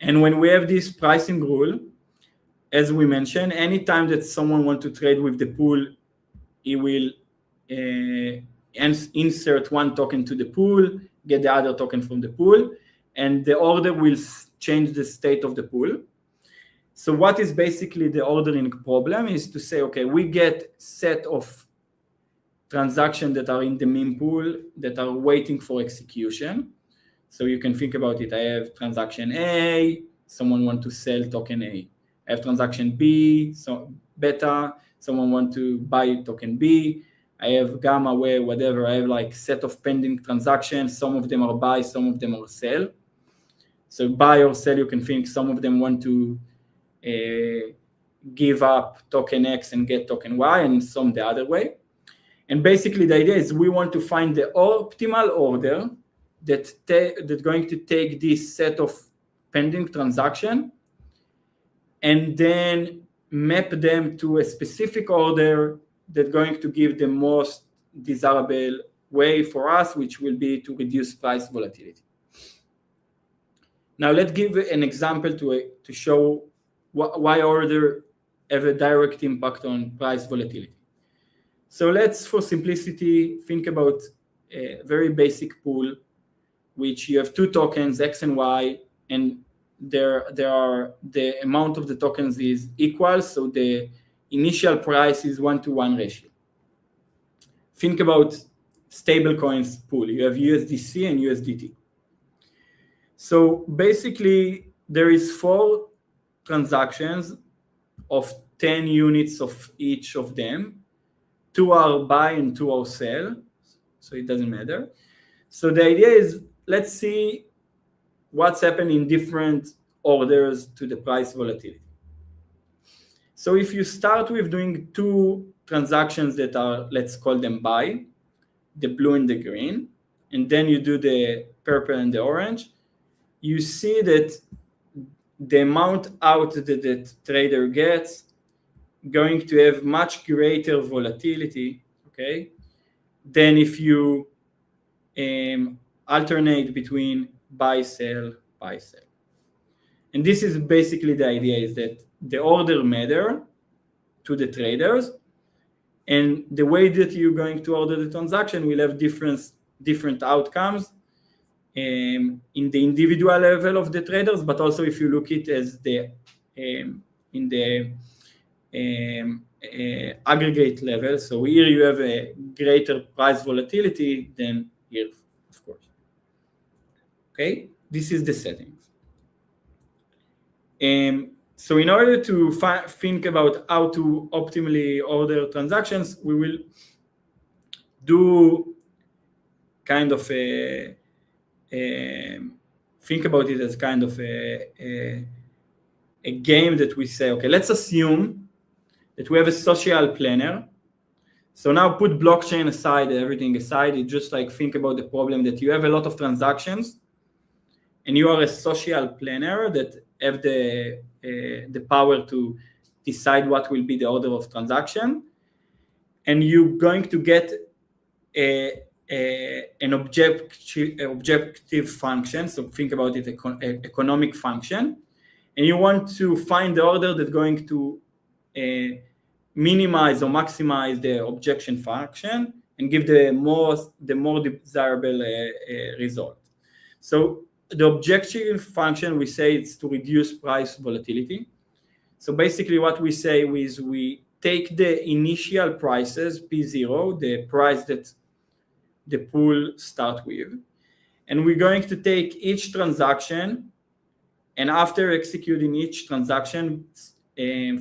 And when we have this pricing rule, as we mentioned, anytime that someone wants to trade with the pool, he will insert one token to the pool, get the other token from the pool, and the order will change the state of the pool. So what is basically the ordering problem is to say, okay, we get set of transactions that are in the meme pool that are waiting for execution. So you can think about it. I have transaction A, someone wants to sell token A. I have transaction B, so beta, someone wants to buy token B. I have gamma, where whatever. I have like set of pending transactions. Some of them are buy, some of them are sell. So buy or sell, you can think some of them want to give up token X and get token Y, and some the other way. And basically the idea is we want to find the optimal order that's going to take this set of pending transaction and then map them to a specific order that's going to give the most desirable way for us, which will be to reduce price volatility. Now let's give an example to show why order have a direct impact on price volatility. So let's, for simplicity, think about a very basic pool, which you have two tokens, X and Y, and there are the amount of the tokens is equal, so the initial price is 1-to-1 ratio. Think about stable coins pool. You have USDC and USDT. So basically, there is 4 transactions of 10 units of each of them. 2 are buy and 2 are sell, so it doesn't matter. So the idea is, let's see what's happened in different orders to the price volatility. So if you start with doing 2 transactions that are, let's call them buy, the blue and the green, and then you do the purple and the orange, you see that the amount out that the trader gets going to have much greater volatility, okay, than if you alternate between buy, sell, buy, sell. And this is basically the idea, is that the order matter to the traders, and the way that you're going to order the transaction will have different outcomes in the individual level of the traders, but also if you look at it as the in the aggregate level. So here you have a greater price volatility than here, of course. Okay, this is the settings. So in order to think about how to optimally order transactions, we will do kind of think about it as kind of a game that we say, okay, let's assume that we have a social planner. So now put blockchain aside, everything aside, it just like think about the problem that you have a lot of transactions and you are a social planner that have the power to decide what will be the order of transaction, and you're going to get an objective function. So think about it, economic function, and you want to find the order that's going to minimize or maximize the objection function and give the more desirable result. So the objective function, we say it's to reduce price volatility. So basically what we say is we take the initial prices, P0, the price that the pool start with, and we're going to take each transaction, and after executing each transaction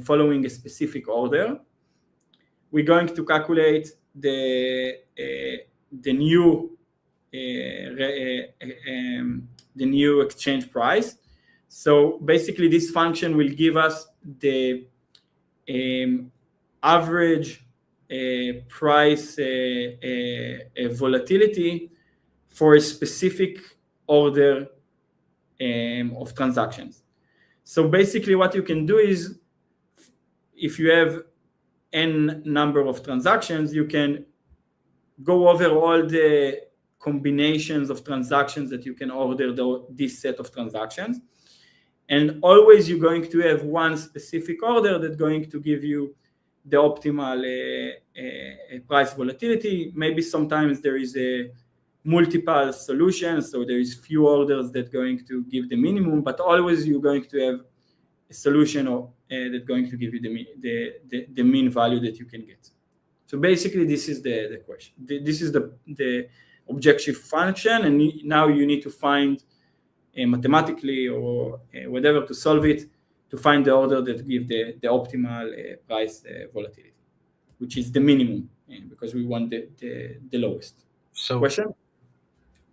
following a specific order, we're going to calculate the new exchange price. So basically this function will give us the average price volatility for a specific order of transactions. So basically what you can do is, if you have n number of transactions, you can go over all the combinations of transactions that you can order this set of transactions, and always you're going to have one specific order that's going to give you the optimal price volatility. Maybe sometimes there is a multiple solutions, so there is few orders that going to give the minimum, but always you're going to have a solution that's going to give you the mean value that you can get. So basically this is the question. This is the objective function, and now you need to find mathematically or whatever to solve it, to find the order that give the optimal price volatility, which is the minimum, because we want the lowest. So question?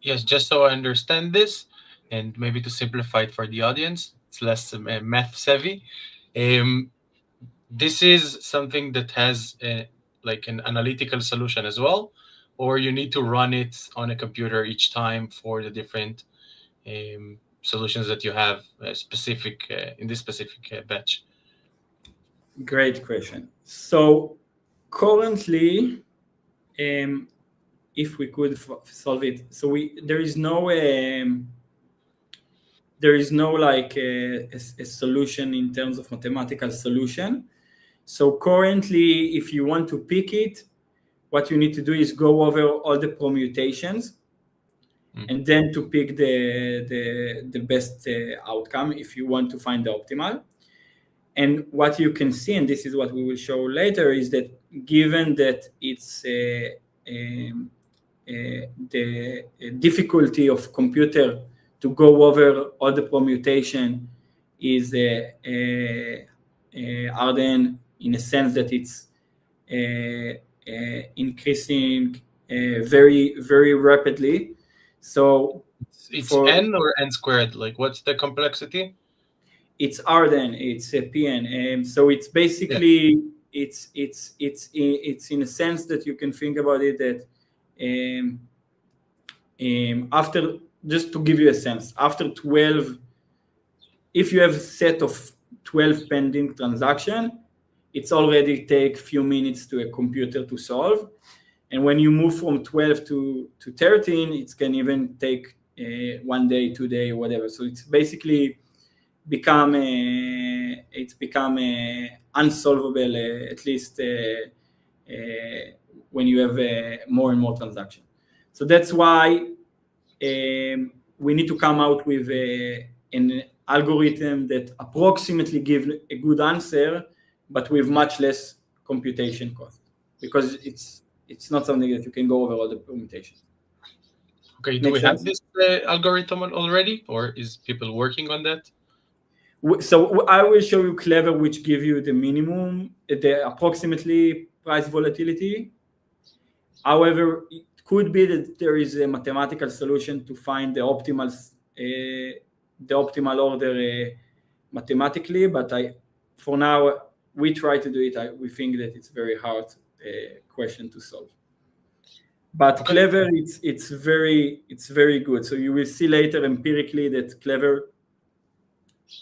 Yes, just so I understand this, and maybe to simplify it for the audience, it's less math savvy. This is something that has like an analytical solution as well, or you need to run it on a computer each time for the different solutions that you have specific in this specific batch? Great question. So currently, if we could solve it, so there is no like a solution in terms of mathematical solution. So currently, if you want to pick it, what you need to do is go over all the permutations, and then to pick the best outcome if you want to find the optimal. And what you can see, and this is what we will show later, is that given that it's the difficulty of computer to go over all the permutation is RDN, in a sense that it's increasing very, very rapidly. So it's n or n squared? Like, what's the complexity? It's RDN, it's a PN. So it's basically it's in a sense that you can think about it that after, just to give you a sense, after 12, if you have a set of 12 pending transaction, it's already take few minutes to a computer to solve. And when you move from 12 to 13, it can even take 1 day, 2 day, whatever. So it's basically become unsolvable, at least when you have more and more transactions. So that's why we need to come out with an algorithm that approximately gives a good answer, but with much less computation cost, because it's not something that you can go over all the permutations. Okay, do we have this algorithm already, or is people working on that? So I will show you Clever, which give you the minimum, the approximately price volatility. However, it could be that there is a mathematical solution to find the optimal order mathematically, but for now we try to do it. We think that it's very hard question to solve. But okay. Clever, it's very good. So you will see later empirically that Clever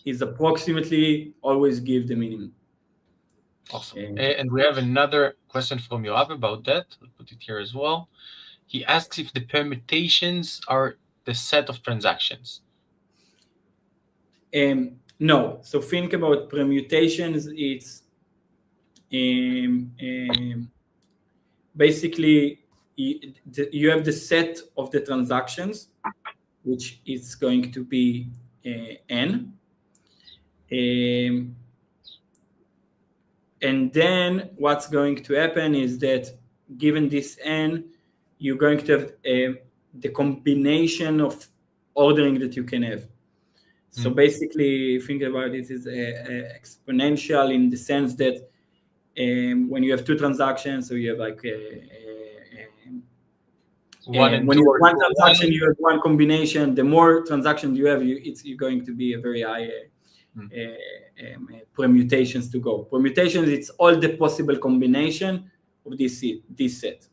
is approximately always give the minimum. Awesome. And we have another question from Yoav about that. I'll put it here as well. He asks if the permutations are the set of transactions. No. So think about permutations. It's basically you have the set of the transactions, which is going to be n. And then what's going to happen is that given this n, you're going to have the combination of ordering that you can have. So basically, think about it as exponential in the sense that when you have two transactions, so you have like when you have one transaction, you have one combination. The more transactions you have, you're going to be a very high permutations to go. Permutations, it's all the possible combination of this set.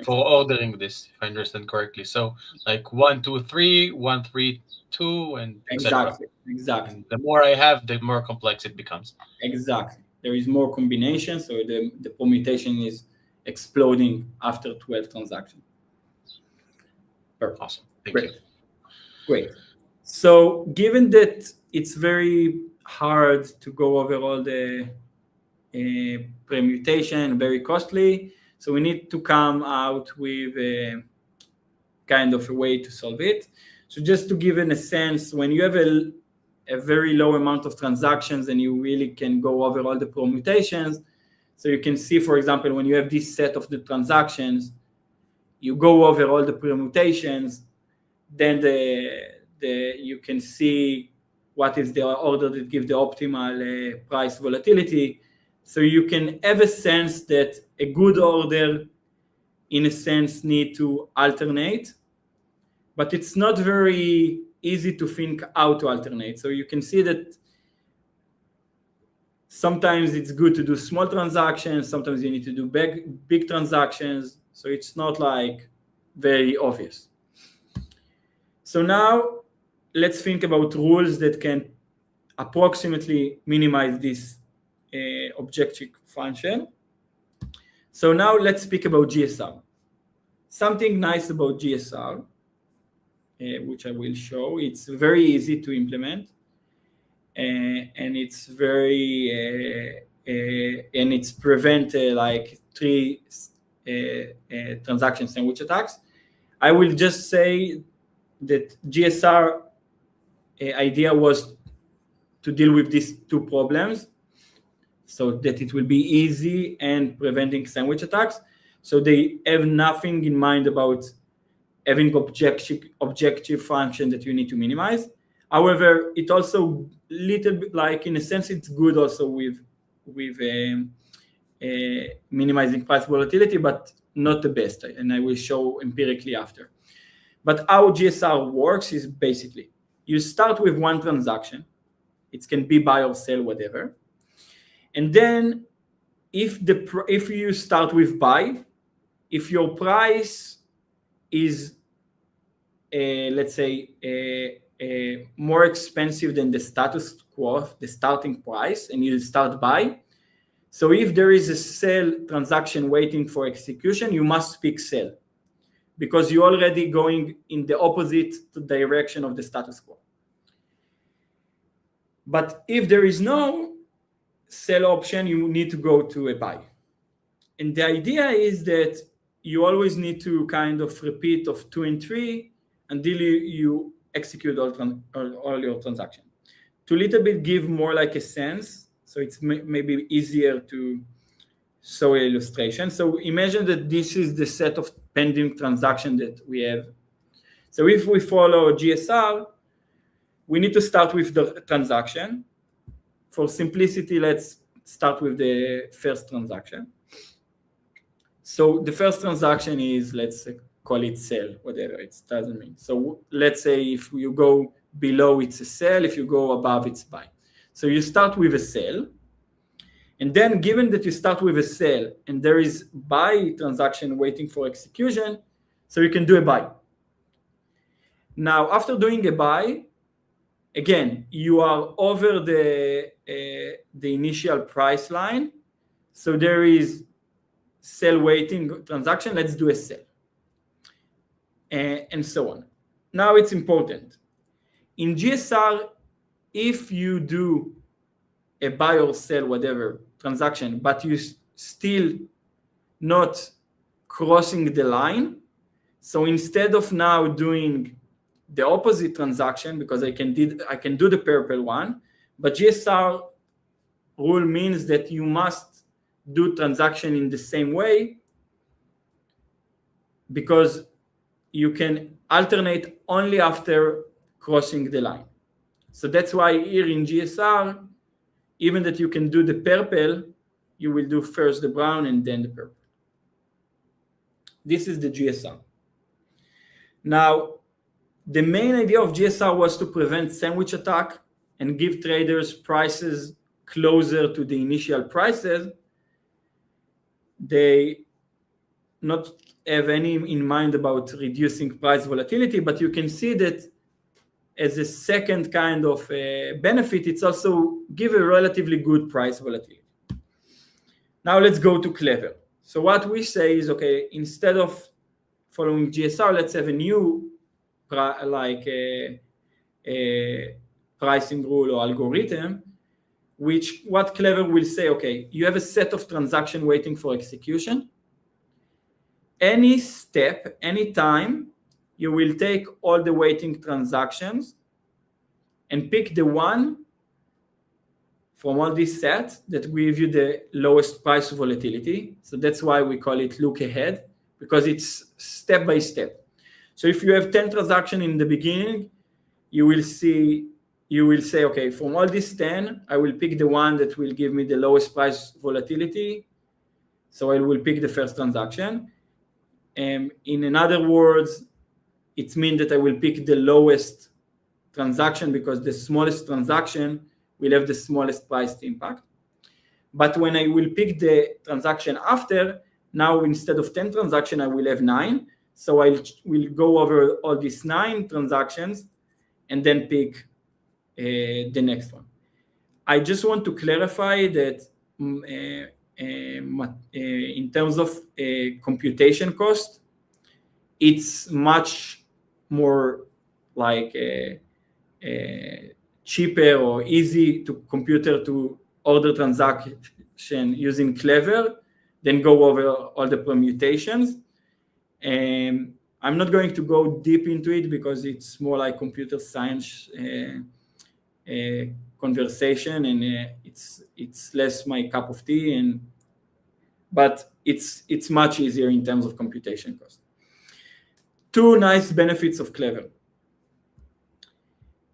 For ordering this, if I understand correctly. So like 1, 2, 3, 1, 3, 2, and etc. Exactly. And the more I have, the more complex it becomes. Exactly. There is more combination, so the permutation is exploding after 12 transactions. Perfect. Awesome. Thank you. Great. So given that it's very hard to go over all the permutation, very costly, so we need to come out with a kind of a way to solve it. So just to give it a sense, when you have a very low amount of transactions and you really can go over all the permutations, so you can see, for example, when you have this set of the transactions, you go over all the permutations, then you can see what is the order that gives the optimal price volatility. So you can have a sense that a good order, in a sense, need to alternate, but it's not very easy to think how to alternate. So you can see that sometimes it's good to do small transactions, sometimes you need to do big transactions. So it's not like very obvious. So now let's think about rules that can approximately minimize this objective function. So now let's speak about GSR. Something nice about GSR, which I will show, it's very easy to implement, and it's very and it's prevent like 3 transaction sandwich attacks. I will just say that GSR idea was to deal with these 2 problems, so that it will be easy and preventing sandwich attacks. So they have nothing in mind about having objective function that you need to minimize. However, it also little bit like, in a sense, it's good also with minimizing price volatility, but not the best. And I will show empirically after. But how GSR works is basically you start with one transaction. It can be buy or sell, whatever. And then if you start with buy, if your price is let's say more expensive than the status quo, the starting price, and you start buy, so if there is a sell transaction waiting for execution, you must pick sell, because you're already going in the opposite direction of the status quo. But if there is no sell option, you need to go to a buy. And the idea is that you always need to kind of repeat of 2 and 3 until you execute all your transactions. To little bit give more like a sense, so it's maybe easier to show an illustration. So imagine that this is the set of pending transactions that we have. So if we follow GSR, we need to start with the transaction. For simplicity, let's start with the first transaction. So the first transaction is, let's call it sell, whatever, it doesn't mean. So let's say if you go below, it's a sell. If you go above, it's buy. So you start with a sell. And then given that you start with a sell and there is buy transaction waiting for execution, so you can do a buy. Now, after doing a buy, again, you are over the initial price line. So there is sell waiting transaction, let's do a sell. And so on. Now it's important. In GSR, if you do a buy or sell, whatever transaction, but you still not crossing the line. So instead of now doing the opposite transaction, because I can do the purple one, but GSR rule means that you must do transaction in the same way, because you can alternate only after crossing the line. So that's why here in GSR, even that you can do the purple, you will do first the brown and then the purple. This is the GSR. Now, the main idea of GSR was to prevent sandwich attack and give traders prices closer to the initial prices. They not have any in mind about reducing price volatility, but you can see that as a second kind of benefit, it's also give a relatively good price volatility. Now let's go to Clever. So what we say is, okay, instead of following GSR, let's have a new pricing rule or algorithm, which what Clever will say, okay, you have a set of transactions waiting for execution. Any step, any time, you will take all the waiting transactions and pick the one from all these sets that give you the lowest price volatility. So that's why we call it look ahead, because it's step by step. So if you have 10 transactions in the beginning, you will say, okay, from all these 10, I will pick the one that will give me the lowest price volatility. So I will pick the first transaction. In other words, it means that I will pick the lowest transaction because the smallest transaction will have the smallest price impact. But when I will pick the transaction after, now instead of 10 transactions, I will have 9. So I will go over all these 9 transactions and then pick the next one. I just want to clarify that in terms of computation cost, it's much more like cheaper or easy to computer to order transaction using Clever than go over all the permutations. I'm not going to go deep into it because it's more like computer science conversation, and it's less my cup of tea, but it's much easier in terms of computation cost. 2 nice benefits of Clever.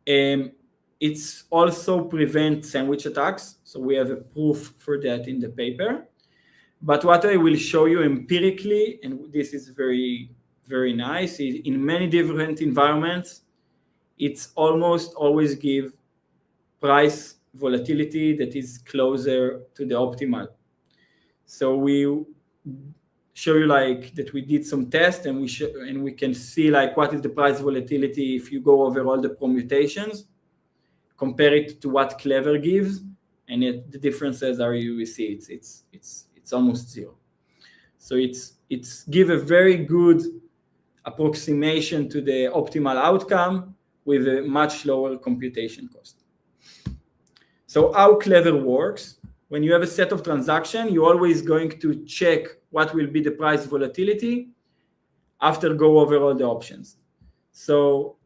It's also prevent sandwich attacks. So we have a proof for that in the paper. But what I will show you empirically, and this is very, very nice, is in many different environments, it's almost always give price volatility that is closer to the optimal. So we show you like that we did some tests, and we can see like what is the price volatility if you go over all the permutations, compare it to what Clever gives, and the differences are, you will see it's almost 0. So it's give a very good approximation to the optimal outcome with a much lower computation cost. So how Clever works: when you have a set of transactions, you're always going to check what will be the price volatility after go over all the options. So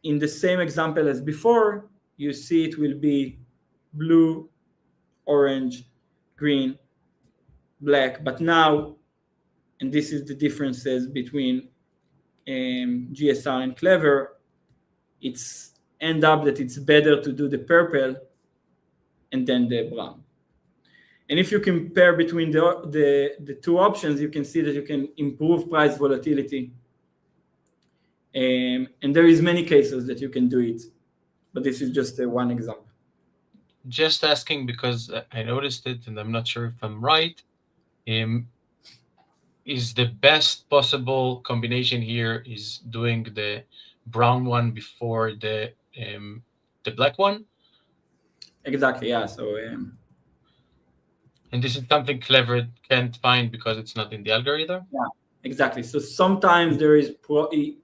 in the same example as before, you see it will be blue, orange, green, black. But now, and this is the differences between GSR and Clever, it's end up that it's better to do the purple and then the brown. And if you compare between the 2 options, you can see that you can improve price volatility. And there is many cases that you can do it, but this is just one example. Just asking because I noticed it, and I'm not sure if I'm right. Is the best possible combination here is doing the brown one before the black one? Exactly, yeah. So and this is something Clever can't find because it's not in the algorithm? Yeah, exactly. So sometimes there is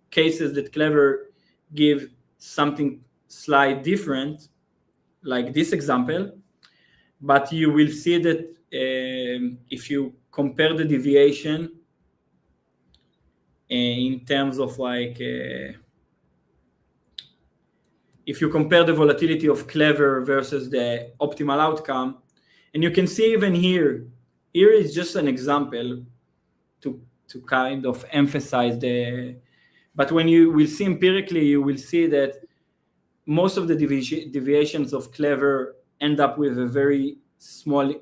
cases that Clever give something slightly different, like this example, but you will see that if you compare the deviation in terms of like if you compare the volatility of Clever versus the optimal outcome, and you can see even here is just an example to kind of emphasize but when you will see empirically, you will see that most of the deviations of Clever end up with a very small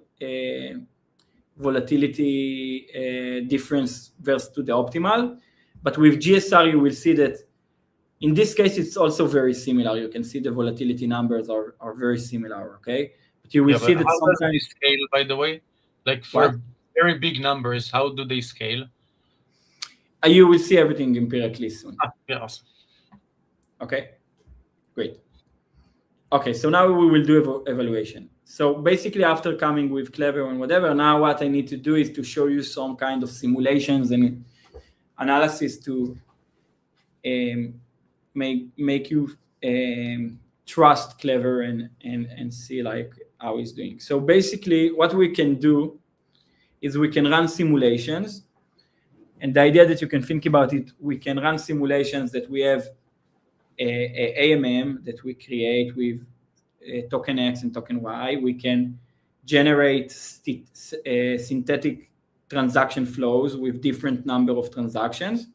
volatility difference versus to the optimal. But with GSR, you will see that in this case, it's also very similar. You can see the volatility numbers are very similar, okay? But you will see that how sometimes... does they scale, by the way? Like for very big numbers, how do they scale? You will see everything empirically soon. Yeah, awesome. Okay, great. Okay, so now we will do evaluation. So basically after coming with Clever and whatever, now what I need to do is to show you some kind of simulations and analysis to make you trust Clever and see like how it's doing. So basically what we can do is we can run simulations. And the idea that you can think about it, we can run simulations that we have a AMM that we create with token X and token Y. We can generate synthetic transaction flows with different number of transactions.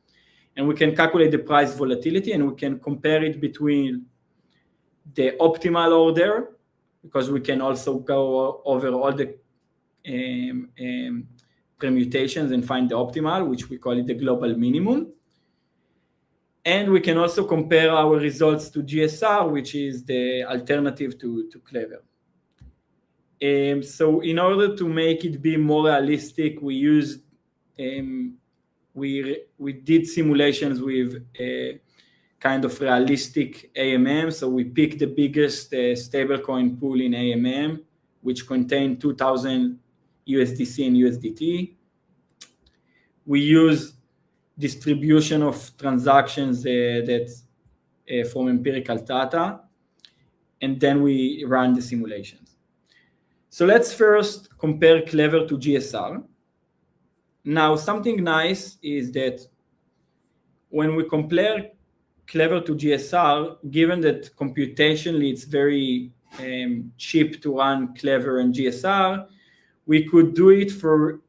And we can calculate the price volatility, and we can compare it between the optimal order, because we can also go over all the permutations and find the optimal, which we call it the global minimum. And we can also compare our results to GSR, which is the alternative to Clever. So in order to make it be more realistic, we used we did simulations with a kind of realistic AMM. So we picked the biggest stablecoin pool in AMM, which contained 2,000 USDC and USDT. We use distribution of transactions from empirical data, and then we run the simulations. So let's first compare Clever to GSR. Now, something nice is that when we compare Clever to GSR, given that computationally it's very cheap to run Clever and GSR, we could do it for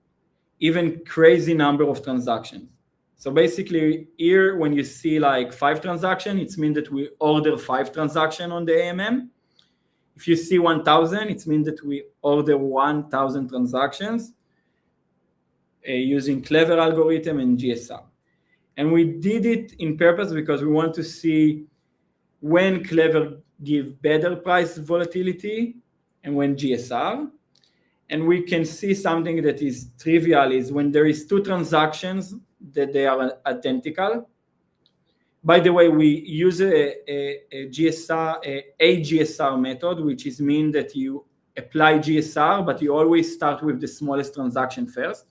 even crazy number of transactions. So basically here, when you see like 5 transactions, it means that we order 5 transactions on the AMM. If you see 1,000, it means that we order 1,000 transactions using Clever algorithm and GSR. And we did it in purpose because we want to see when Clever give better price volatility and when GSR. And we can see something that is trivial is when there is 2 transactions that they are identical. By the way, we use a GSR method, which is mean that you apply GSR, but you always start with the smallest transaction first.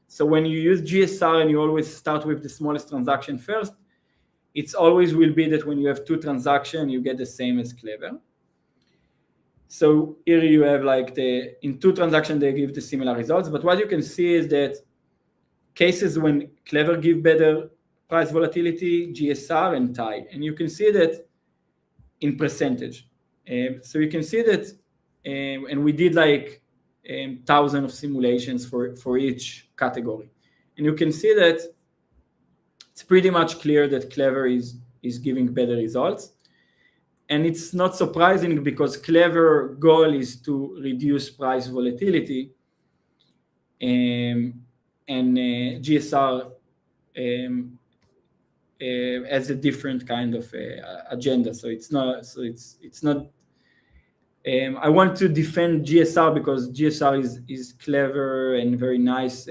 So when you use GSR and you always start with the smallest transaction first, it's always will be that when you have 2 transactions, you get the same as Clever. So here you have like in 2 transactions, they give the similar results. But what you can see is that cases when Clever give better price volatility, GSR and tie. And you can see that in percentage. So you can see that, and we did like 1,000 of simulations for each category. And you can see that it's pretty much clear that Clever is giving better results. And it's not surprising because Clever goal is to reduce price volatility, and GSR has a different kind of agenda. So it's not. I want to defend GSR because GSR is clever and very nice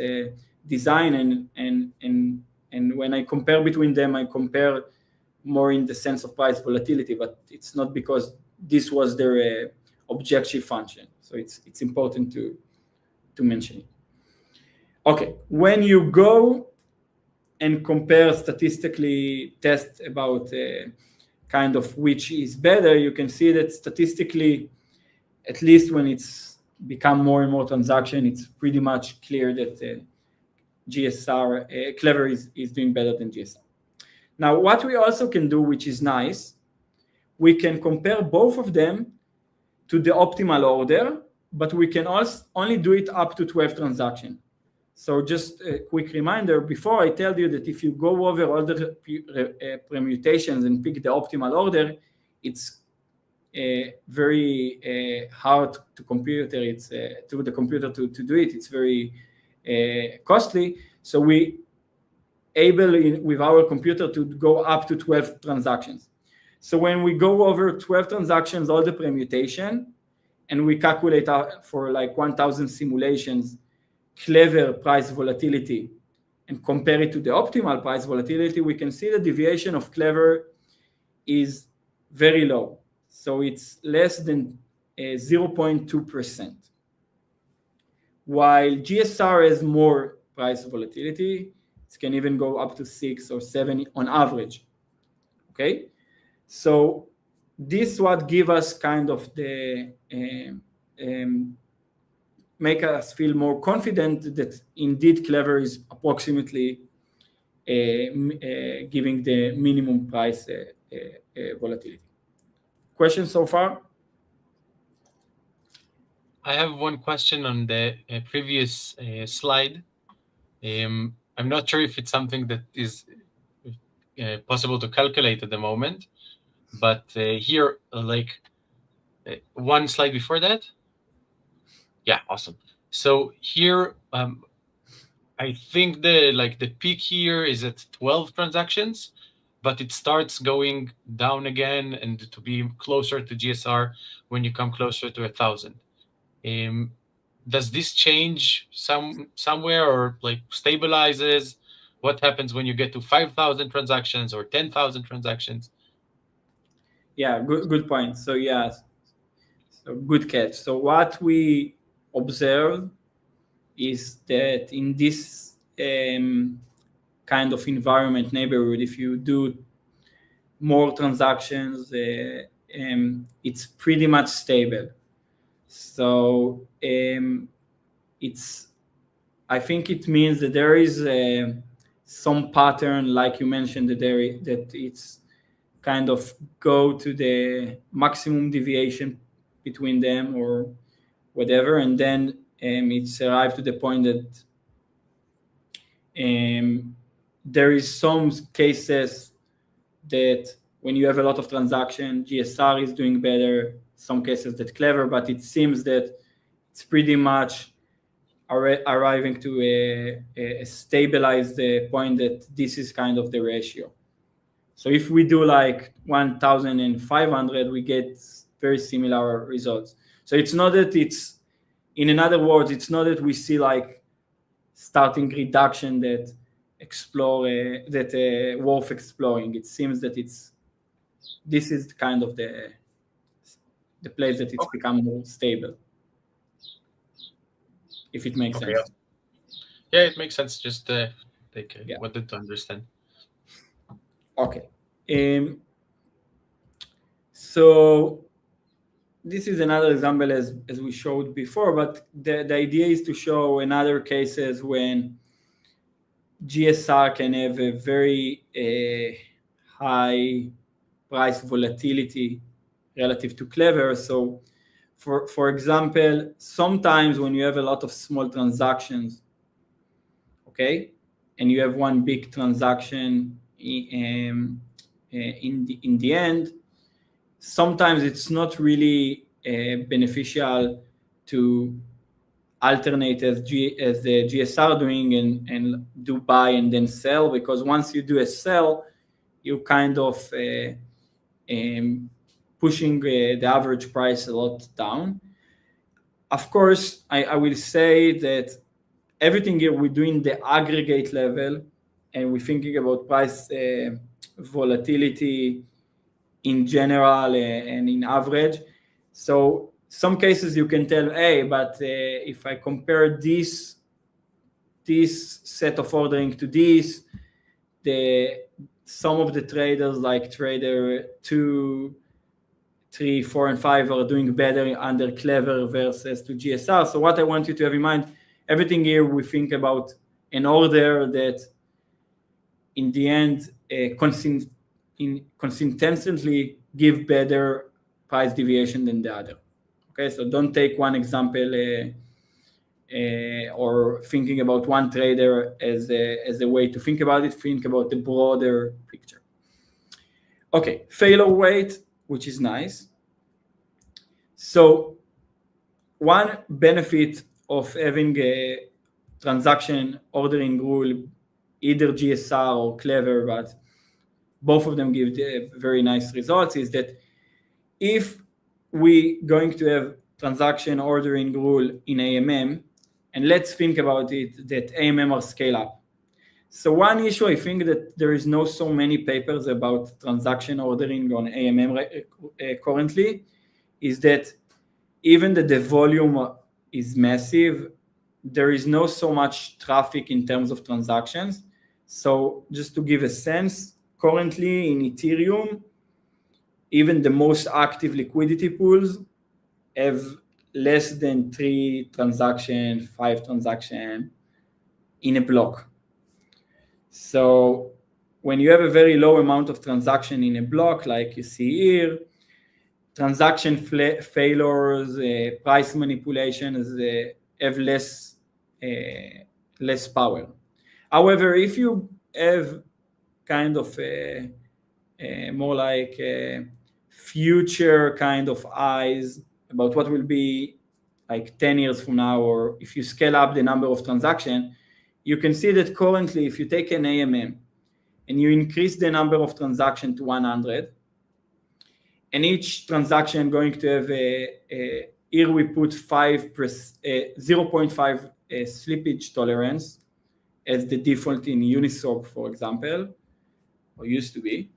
design, and when I compare between them, I compare more in the sense of price volatility, but it's not because this was their objective function. So it's important to mention it. Okay, when you go and compare statistically test about kind of which is better, you can see that statistically, at least when it's become more and more transaction, it's pretty much clear that GSR, Clever is doing better than GSR. Now, what we also can do, which is nice, we can compare both of them to the optimal order, but we can also only do it up to 12 transactions. So just a quick reminder, before I tell you that if you go over all the permutations and pick the optimal order, it's very hard to computer. It's to the computer to do it. It's very costly. So we able with our computer to go up to 12 transactions. So when we go over 12 transactions, all the permutation, and we calculate for like 1,000 simulations, Clever price volatility, and compare it to the optimal price volatility, we can see the deviation of Clever is very low. So it's less than 0.2%. While GSR has more price volatility, it can even go up to 6 or 7 on average. Okay, so this what give us kind of the make us feel more confident that indeed Clever is approximately giving the minimum price volatility. Questions so far? I have one question on the previous slide. I'm not sure if it's something that is possible to calculate at the moment, but here, like one slide before that. Yeah, awesome. So here, I think the peak here is at 12 transactions, but it starts going down again and to be closer to GSR when you come closer to 1,000. Does this change somewhere or like stabilizes? What happens when you get to 5,000 transactions or 10,000 transactions? Yeah, good point. So yeah, so good catch. So what we observe is that in this kind of environment neighborhood, if you do more transactions, it's pretty much stable. So I think it means that there is some pattern, like you mentioned, that it's kind of go to the maximum deviation between them or whatever, and then it's arrived to the point that there is some cases that when you have a lot of transaction, GSR is doing better, some cases that Clever, but it seems that it's pretty much arriving to a stabilized point that this is kind of the ratio. So if we do like 1,500, we get very similar results. So it's not that it's, in other words, it's not that we see like starting reduction that worth exploring. It seems that this is kind of the place that it's become more stable. If it makes sense. Yeah, it makes sense. Just wanted to understand. Okay. So this is another example as we showed before, but the idea is to show another cases when GSR can have a very high price volatility relative to Clever. So for example, sometimes when you have a lot of small transactions, okay, and you have one big transaction in the end, sometimes it's not really beneficial to alternate as the GSR doing and do buy and then sell, because once you do a sell, you kind of pushing the average price a lot down. Of course, I will say that everything here we're doing the aggregate level, and we're thinking about price volatility in general and in average. So some cases you can tell, hey, but if I compare this set of ordering to this, some of the traders like trader 2, 3, 4, and 5 are doing better under Clever versus to GSR. So what I want you to have in mind, everything here we think about an order that in the end consistently give better price deviation than the other. Okay, so don't take one example or thinking about one trader as a way to think about it. Think about the broader picture. Okay, failure rate, which is nice. So one benefit of having a transaction ordering rule, either GSR or Clever, but both of them give very nice results, is that if we going to have transaction ordering rule in AMM, and let's think about it, that AMM are scale up. So one issue, I think that there is no so many papers about transaction ordering on AMM currently, is that even that the volume is massive, there is no so much traffic in terms of transactions. So just to give a sense, currently in Ethereum, even the most active liquidity pools have less than 3 transactions, 5 transactions in a block. So when you have a very low amount of transaction in a block, like you see here, transaction failures, price manipulations have less power. However, if you have kind of more like future kind of eyes about what will be like 10 years from now, or if you scale up the number of transactions, you can see that currently if you take an AMM and you increase the number of transactions to 100, and each transaction going to have here we put 0.5 slippage tolerance as the default in Uniswap, for example, or used to be.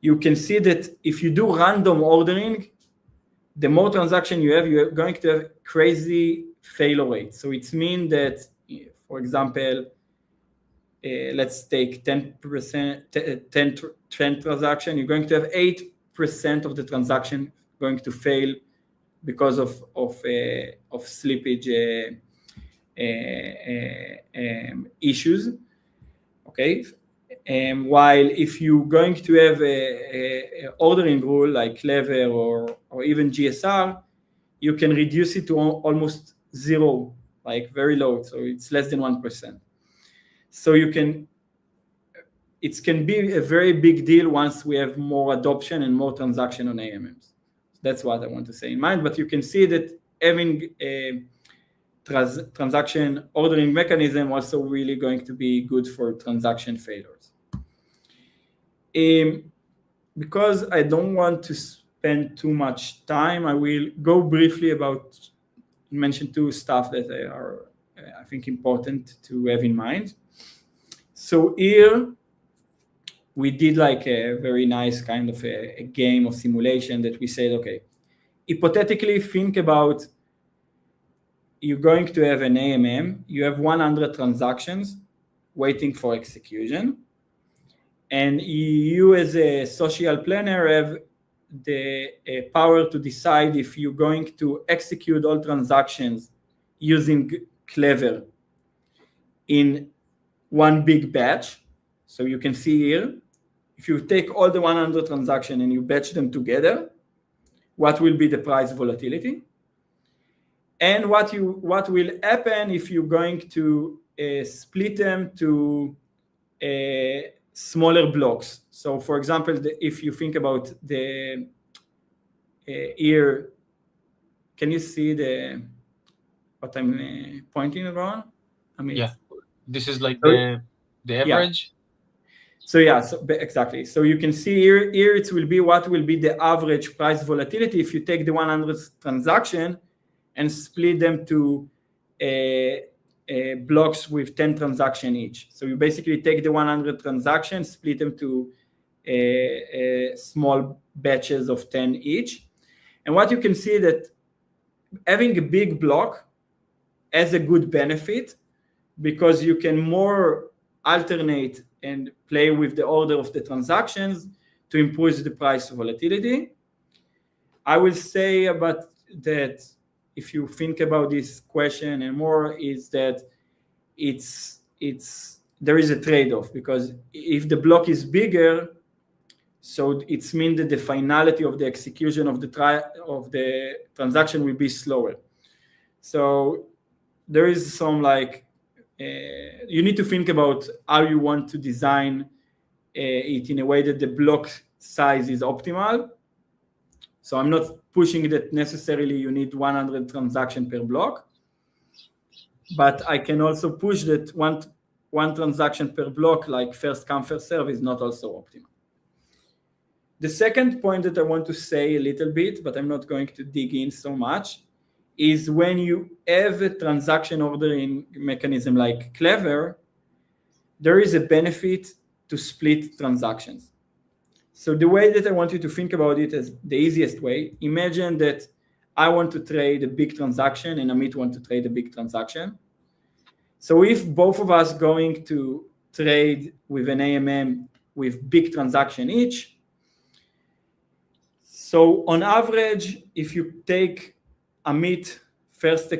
You can see that if you do random ordering, the more transaction you have, you're going to have crazy failure rate. So it means that, for example, let's take 10%, 10 transaction, you're going to have 8% of the transaction going to fail because of slippage issues. Okay. While if you're going to have a ordering rule like Clever or even GSR, you can reduce it to almost zero, like very low. So it's less than 1%. So it can be a very big deal once we have more adoption and more transaction on AMMs. That's what I want to say in mind. But you can see that having a transaction ordering mechanism also really going to be good for transaction failures. Because I don't want to spend too much time, I will go briefly about mention 2 stuff that are I think important to have in mind. So here we did like a very nice kind of a game of simulation that we said, okay, hypothetically think about you're going to have an AMM, you have 100 transactions waiting for execution, and you as a social planner have the power to decide if you're going to execute all transactions using Clever in one big batch. So you can see here, if you take all the 100 transactions and you batch them together, what will be the price volatility? And what will happen if you're going to split them to smaller blocks. So for example, if you think about the here, can you see what I'm pointing around? I mean, yeah, this is like the average. So yeah, exactly. So you can see here it will be what will be the average price volatility if you take the 100 transaction and split them to blocks with 10 transactions each. So you basically take the 100 transactions, split them to small batches of 10 each. And what you can see that having a big block has a good benefit because you can more alternate and play with the order of the transactions to improve the price volatility. I will say about that, if you think about this question and more, is that it's there is a trade-off, because if the block is bigger, so it means that the finality of the execution of the transaction will be slower. So there is some you need to think about how you want to design it in a way that the block size is optimal. So I'm not pushing that necessarily you need 100 transactions per block, but I can also push that one transaction per block, like first come first serve, is not also optimal. The second point that I want to say a little bit, but I'm not going to dig in so much, is when you have a transaction ordering mechanism like CLVR, there is a benefit to split transactions. So the way that I want you to think about it is the easiest way. Imagine that I want to trade a big transaction and Amit want to trade a big transaction. So if both of us going to trade with an AMM with big transaction each, so on average, if you take Amit first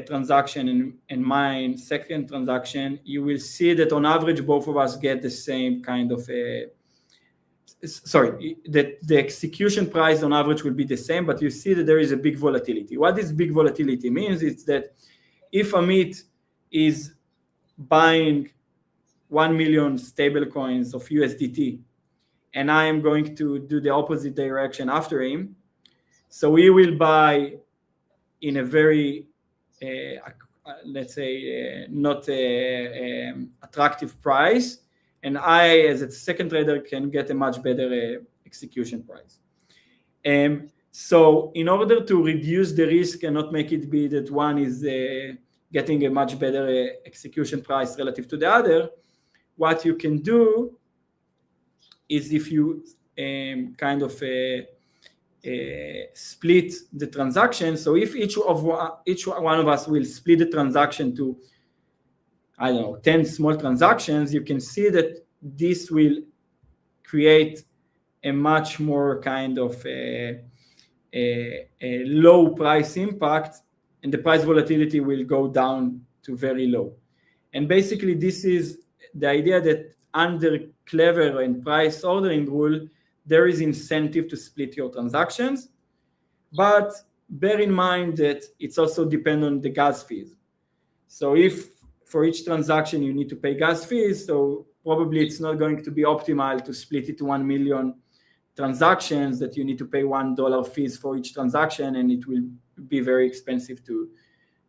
transaction and mine second transaction, you will see that on average both of us get the same kind of that the execution price on average will be the same, but you see that there is a big volatility. What this big volatility means is that if Amit is buying 1 million stable coins of USDT and I am going to do the opposite direction after him, so he will buy in a very let's say not attractive price, and I as a second trader can get a much better execution price. So in order to reduce the risk and not make it be that one is getting a much better execution price relative to the other, what you can do is if you kind of split the transaction. So if each one of us will split the transaction to, I don't know, 10 small transactions, you can see that this will create a much more kind of a low price impact, and the price volatility will go down to very low. And basically this is the idea that under CLVR and price ordering rule, there is incentive to split your transactions, but bear in mind that it's also dependent on the gas fees. So if for each transaction you need to pay gas fees, so probably it's not going to be optimal to split it to 1 million transactions that you need to pay $1 fees for each transaction, and it will be very expensive to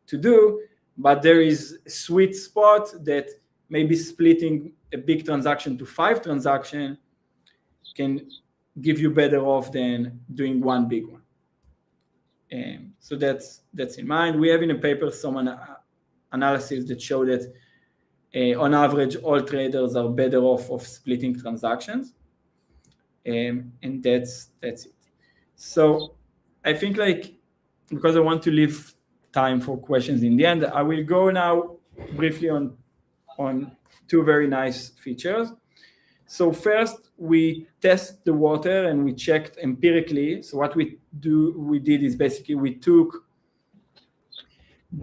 do. But there is a sweet spot that maybe splitting a big transaction to 5 transactions can give you better off than doing one big one. So that's in mind. We have in a paper some analysis that show that on average all traders are better off of splitting transactions, and that's it. So I think, like, because I want to leave time for questions in the end, I will go now briefly on 2 very nice features. So first, we test the water and we checked empirically. So what we did is basically we took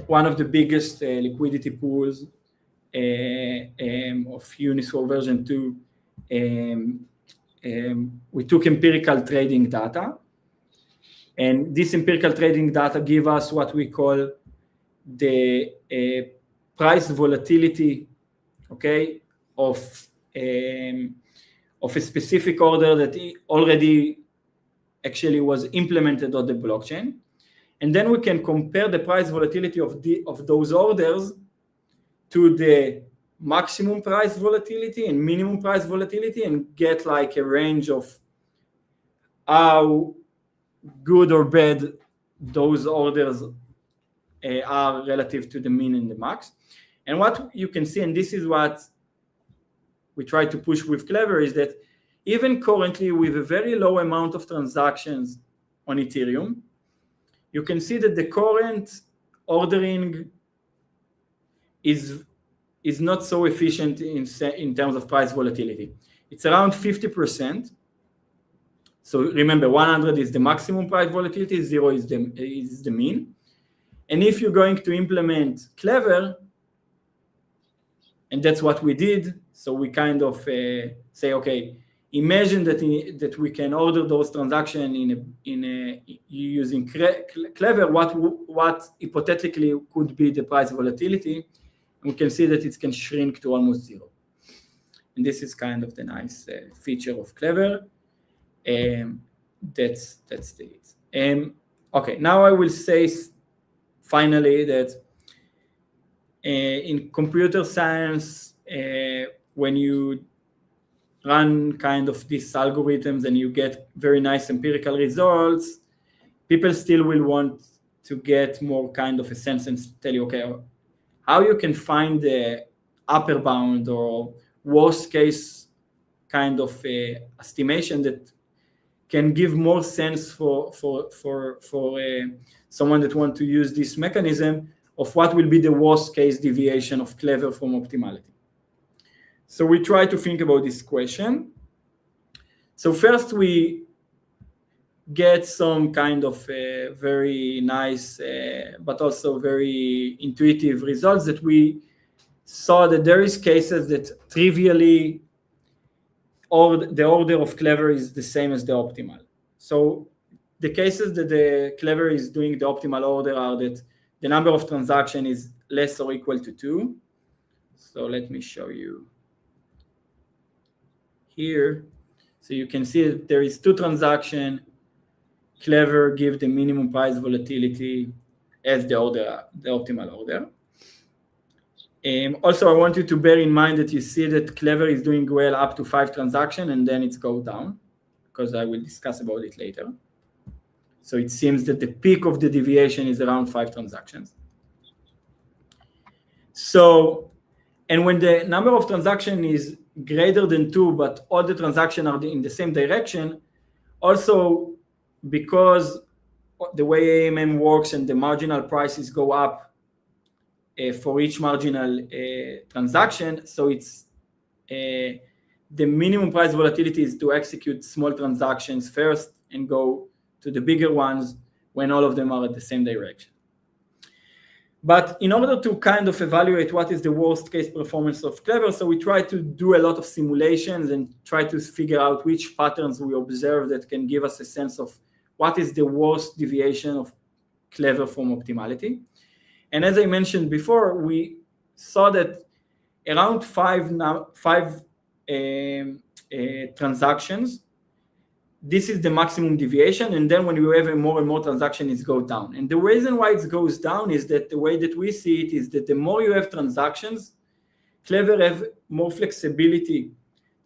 one of the biggest liquidity pools of Uniswap version 2. We took empirical trading data, and this empirical trading data give us what we call the price volatility, okay, of a specific order that already actually was implemented on the blockchain. And then we can compare the price volatility of those orders to the maximum price volatility and minimum price volatility, and get like a range of how good or bad those orders are relative to the mean and the max. And what you can see, and this is what we try to push with CLVR, is that even currently with a very low amount of transactions on Ethereum, you can see that the current ordering is not so efficient in terms of price volatility. It's around 50%. So remember, 100 is the maximum price volatility, 0 is the mean. And if you're going to implement CLVR, And that's what we did. So we kind of say, okay, imagine that we can order those transactions using Clever. What hypothetically could be the price volatility? And we can see that it can shrink to almost zero. And this is kind of the nice feature of Clever. That's it. Okay, now I will say finally that in computer science, when you run kind of these algorithms and you get very nice empirical results, people still will want to get more kind of a sense and tell you, okay, how you can find the upper bound or worst case kind of estimation that can give more sense for someone that want to use this mechanism of what will be the worst case deviation of Clever from optimality. So we try to think about this question. So first we get some kind of very nice but also very intuitive results that we saw that there is cases that trivially or the order of Clever is the same as the optimal. So the cases that the Clever is doing the optimal order are that the number of transactions is less or equal to 2. So let me show you here. So you can see that there is 2 transactions. Clever give the minimum price volatility as the optimal order. Also, I want you to bear in mind that you see that Clever is doing well up to 5 transactions and then it goes down, because I will discuss about it later. So it seems that the peak of the deviation is around 5 transactions. So, and when the number of transactions is greater than 2, but all the transactions are in the same direction, also because the way AMM works and the marginal prices go up for each marginal transaction, so it's the minimum price volatility is to execute small transactions first and go to the bigger ones when all of them are at the same direction. But in order to kind of evaluate what is the worst case performance of Clever, so we try to do a lot of simulations and try to figure out which patterns we observe that can give us a sense of what is the worst deviation of Clever from optimality. And as I mentioned before, we saw that around 5 transactions, this is the maximum deviation. And then when you have more and more transactions, it goes down. And the reason why it goes down is that the way that we see it is that the more you have transactions, Clever have more flexibility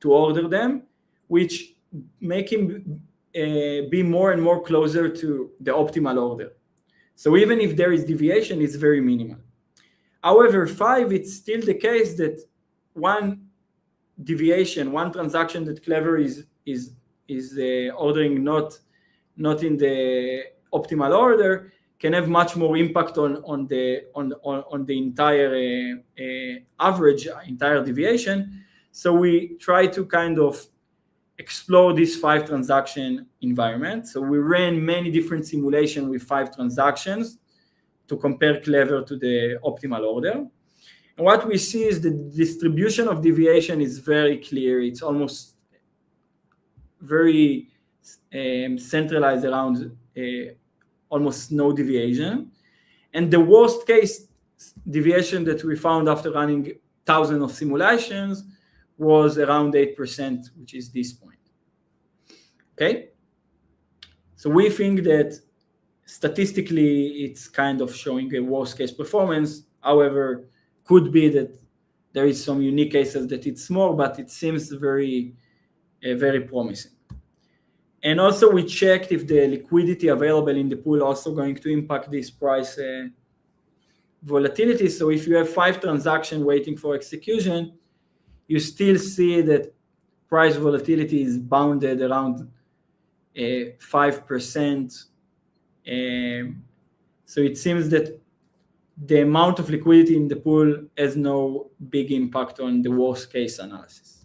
to order them, which make him be more and more closer to the optimal order. So even if there is deviation, it's very minimal. However, 5, it's still the case that one deviation, one transaction that Clever is ordering not in the optimal order can have much more impact on the entire average, entire deviation. So we try to kind of explore this 5 transaction environment. So we ran many different simulations with 5 transactions to compare Clever to the optimal order. And what we see is the distribution of deviation is very clear. It's almost very centralized around almost no deviation. And the worst case deviation that we found after running thousands of simulations was around 8%, which is this point. Okay? So we think that statistically it's kind of showing a worst case performance. However, could be that there is some unique cases that it's more, but it seems very promising. And also we checked if the liquidity available in the pool also going to impact this price volatility. So if you have 5 transactions waiting for execution, you still see that price volatility is bounded around 5%. So it seems that the amount of liquidity in the pool has no big impact on the worst case analysis.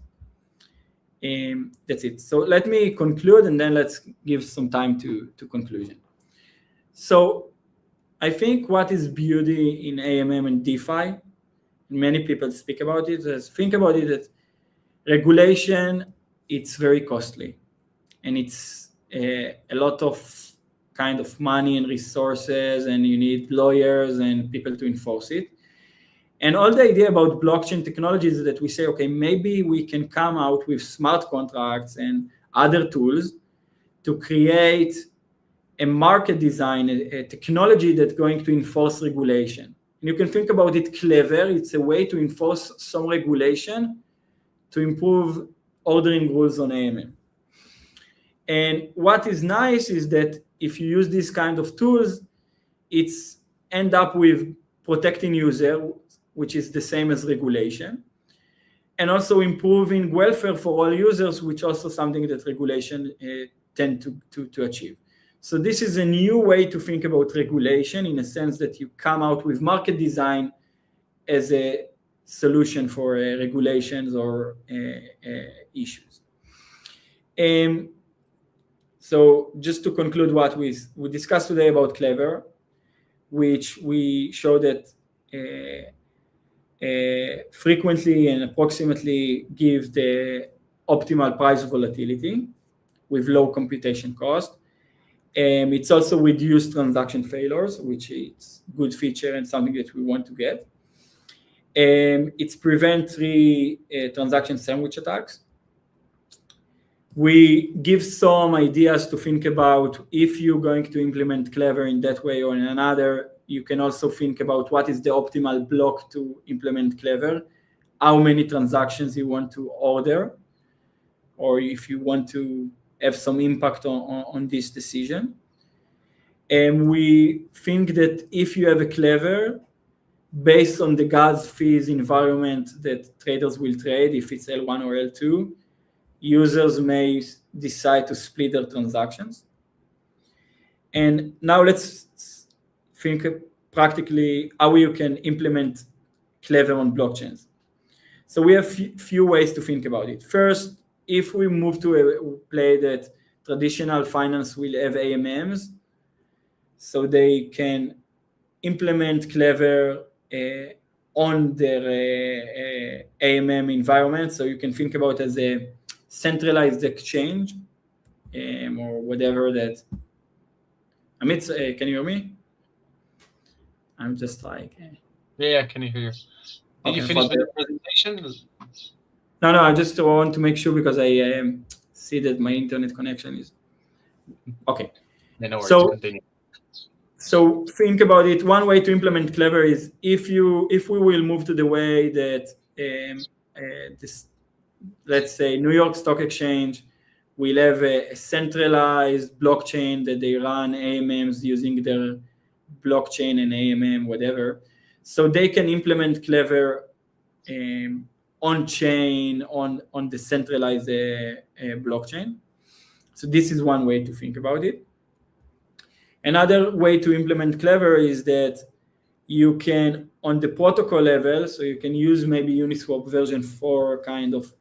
That's it. So let me conclude and then let's give some time to conclusion. So I think what is beauty in AMM and DeFi many people speak about it, think about it that regulation, it's very costly, and it's a lot of kind of money and resources, and you need lawyers and people to enforce it. And all the idea about blockchain technology is that we say, okay, maybe we can come out with smart contracts and other tools to create a market design, a technology that's going to enforce regulation. And you can think about it clever. It's a way to enforce some regulation to improve ordering rules on AMM. And what is nice is that if you use these kind of tools, it's end up with protecting user, which is the same as regulation, and also improving welfare for all users, which also something that regulation tend to achieve. So this is a new way to think about regulation, in a sense that you come out with market design as a solution for regulations or issues. So just to conclude what we discussed today about Clever, which we show that frequently and approximately give the optimal price volatility with low computation cost. It's also reduced transaction failures, which is good feature and something that we want to get. It's prevent transaction sandwich attacks. We give some ideas to think about if you're going to implement Clever in that way or in another. You can also think about what is the optimal block to implement Clever, how many transactions you want to order, or if you want to have some impact on this decision. And we think that if you have a Clever, based on the gas fees environment that traders will trade, if it's L1 or L2, users may decide to split their transactions. And now let's think practically how you can implement Clever on blockchains. So we have few ways to think about it. First, if we move to a play that traditional finance will have AMMs, so they can implement Clever on their AMM environment. So you can think about it as a centralized exchange or whatever that. Amit, can you hear me? I'm just like. Yeah, can you hear? Did you finish with the presentation? No, I just want to make sure because I see that my internet connection is okay. Yeah, no worries, continue. So think about it. One way to implement Clever is if we will move to the way that this, let's say New York Stock Exchange will have a centralized blockchain that they run AMMs using their blockchain and AMM, whatever. So they can implement Clever on chain, on the centralized blockchain. So this is one way to think about it. Another way to implement Clever is that you can, on the protocol level, so you can use maybe Uniswap version 4 kind of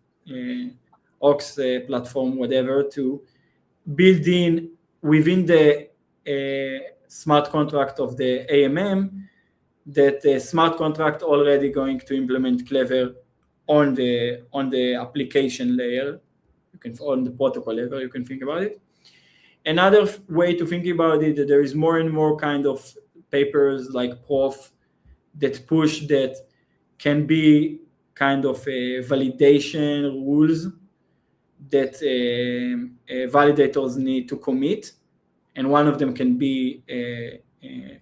OX platform, whatever, to build in within the smart contract of the AMM, that the smart contract already going to implement Clever on the application layer. You can, on the protocol level, you can think about it. Another way to think about it, that there is more and more kind of papers like Prof that push that can be kind of a validation rules that validators need to commit, and one of them can be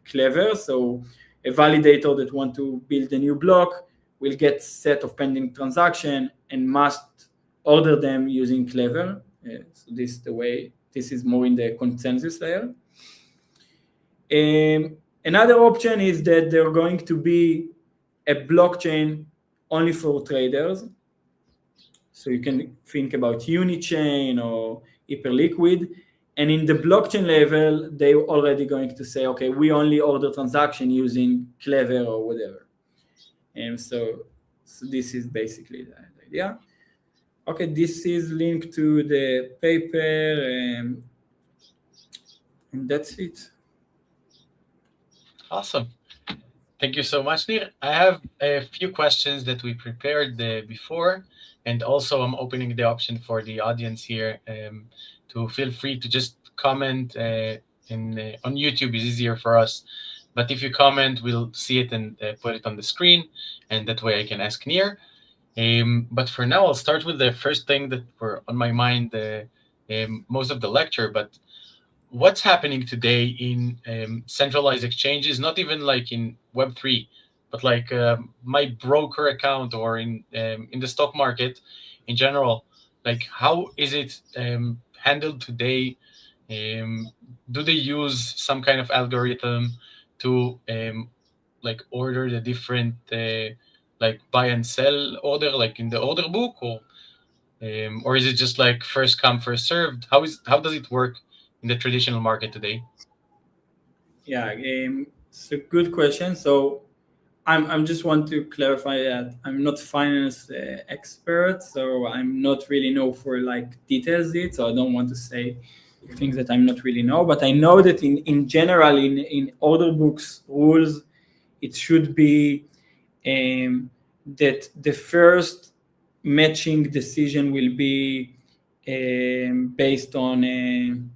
Clever. So a validator that want to build a new block will get set of pending transaction and must order them using Clever. So this is the way. This is more in the consensus layer. Another option is that they're going to be a blockchain only for traders. So you can think about Unichain or Hyperliquid. And in the blockchain level, they're already going to say, okay, we only order transaction using Clever or whatever. And so this is basically the idea. Okay, this is linked to the paper, and that's it. Awesome. Thank you so much, Nir. I have a few questions that we prepared before, and also I'm opening the option for the audience here to feel free to just comment. On YouTube is easier for us, but if you comment, we'll see it and put it on the screen, and that way I can ask Nir. But for now, I'll start with the first thing that were on my mind most of the lecture, but what's happening today in centralized exchanges, not even like in Web3, but like my broker account or in the stock market in general, like how is it handled today? Do they use some kind of algorithm to like order the different like buy and sell order like in the order book, or is it just like first come first served? How does it work in the traditional market today? Yeah, it's a good question. So I'm just want to clarify that I'm not finance expert, so I'm not really know for like details it. So I don't want to say things that I'm not really know. But I know that in general in order books rules, it should be that the first matching decision will be based on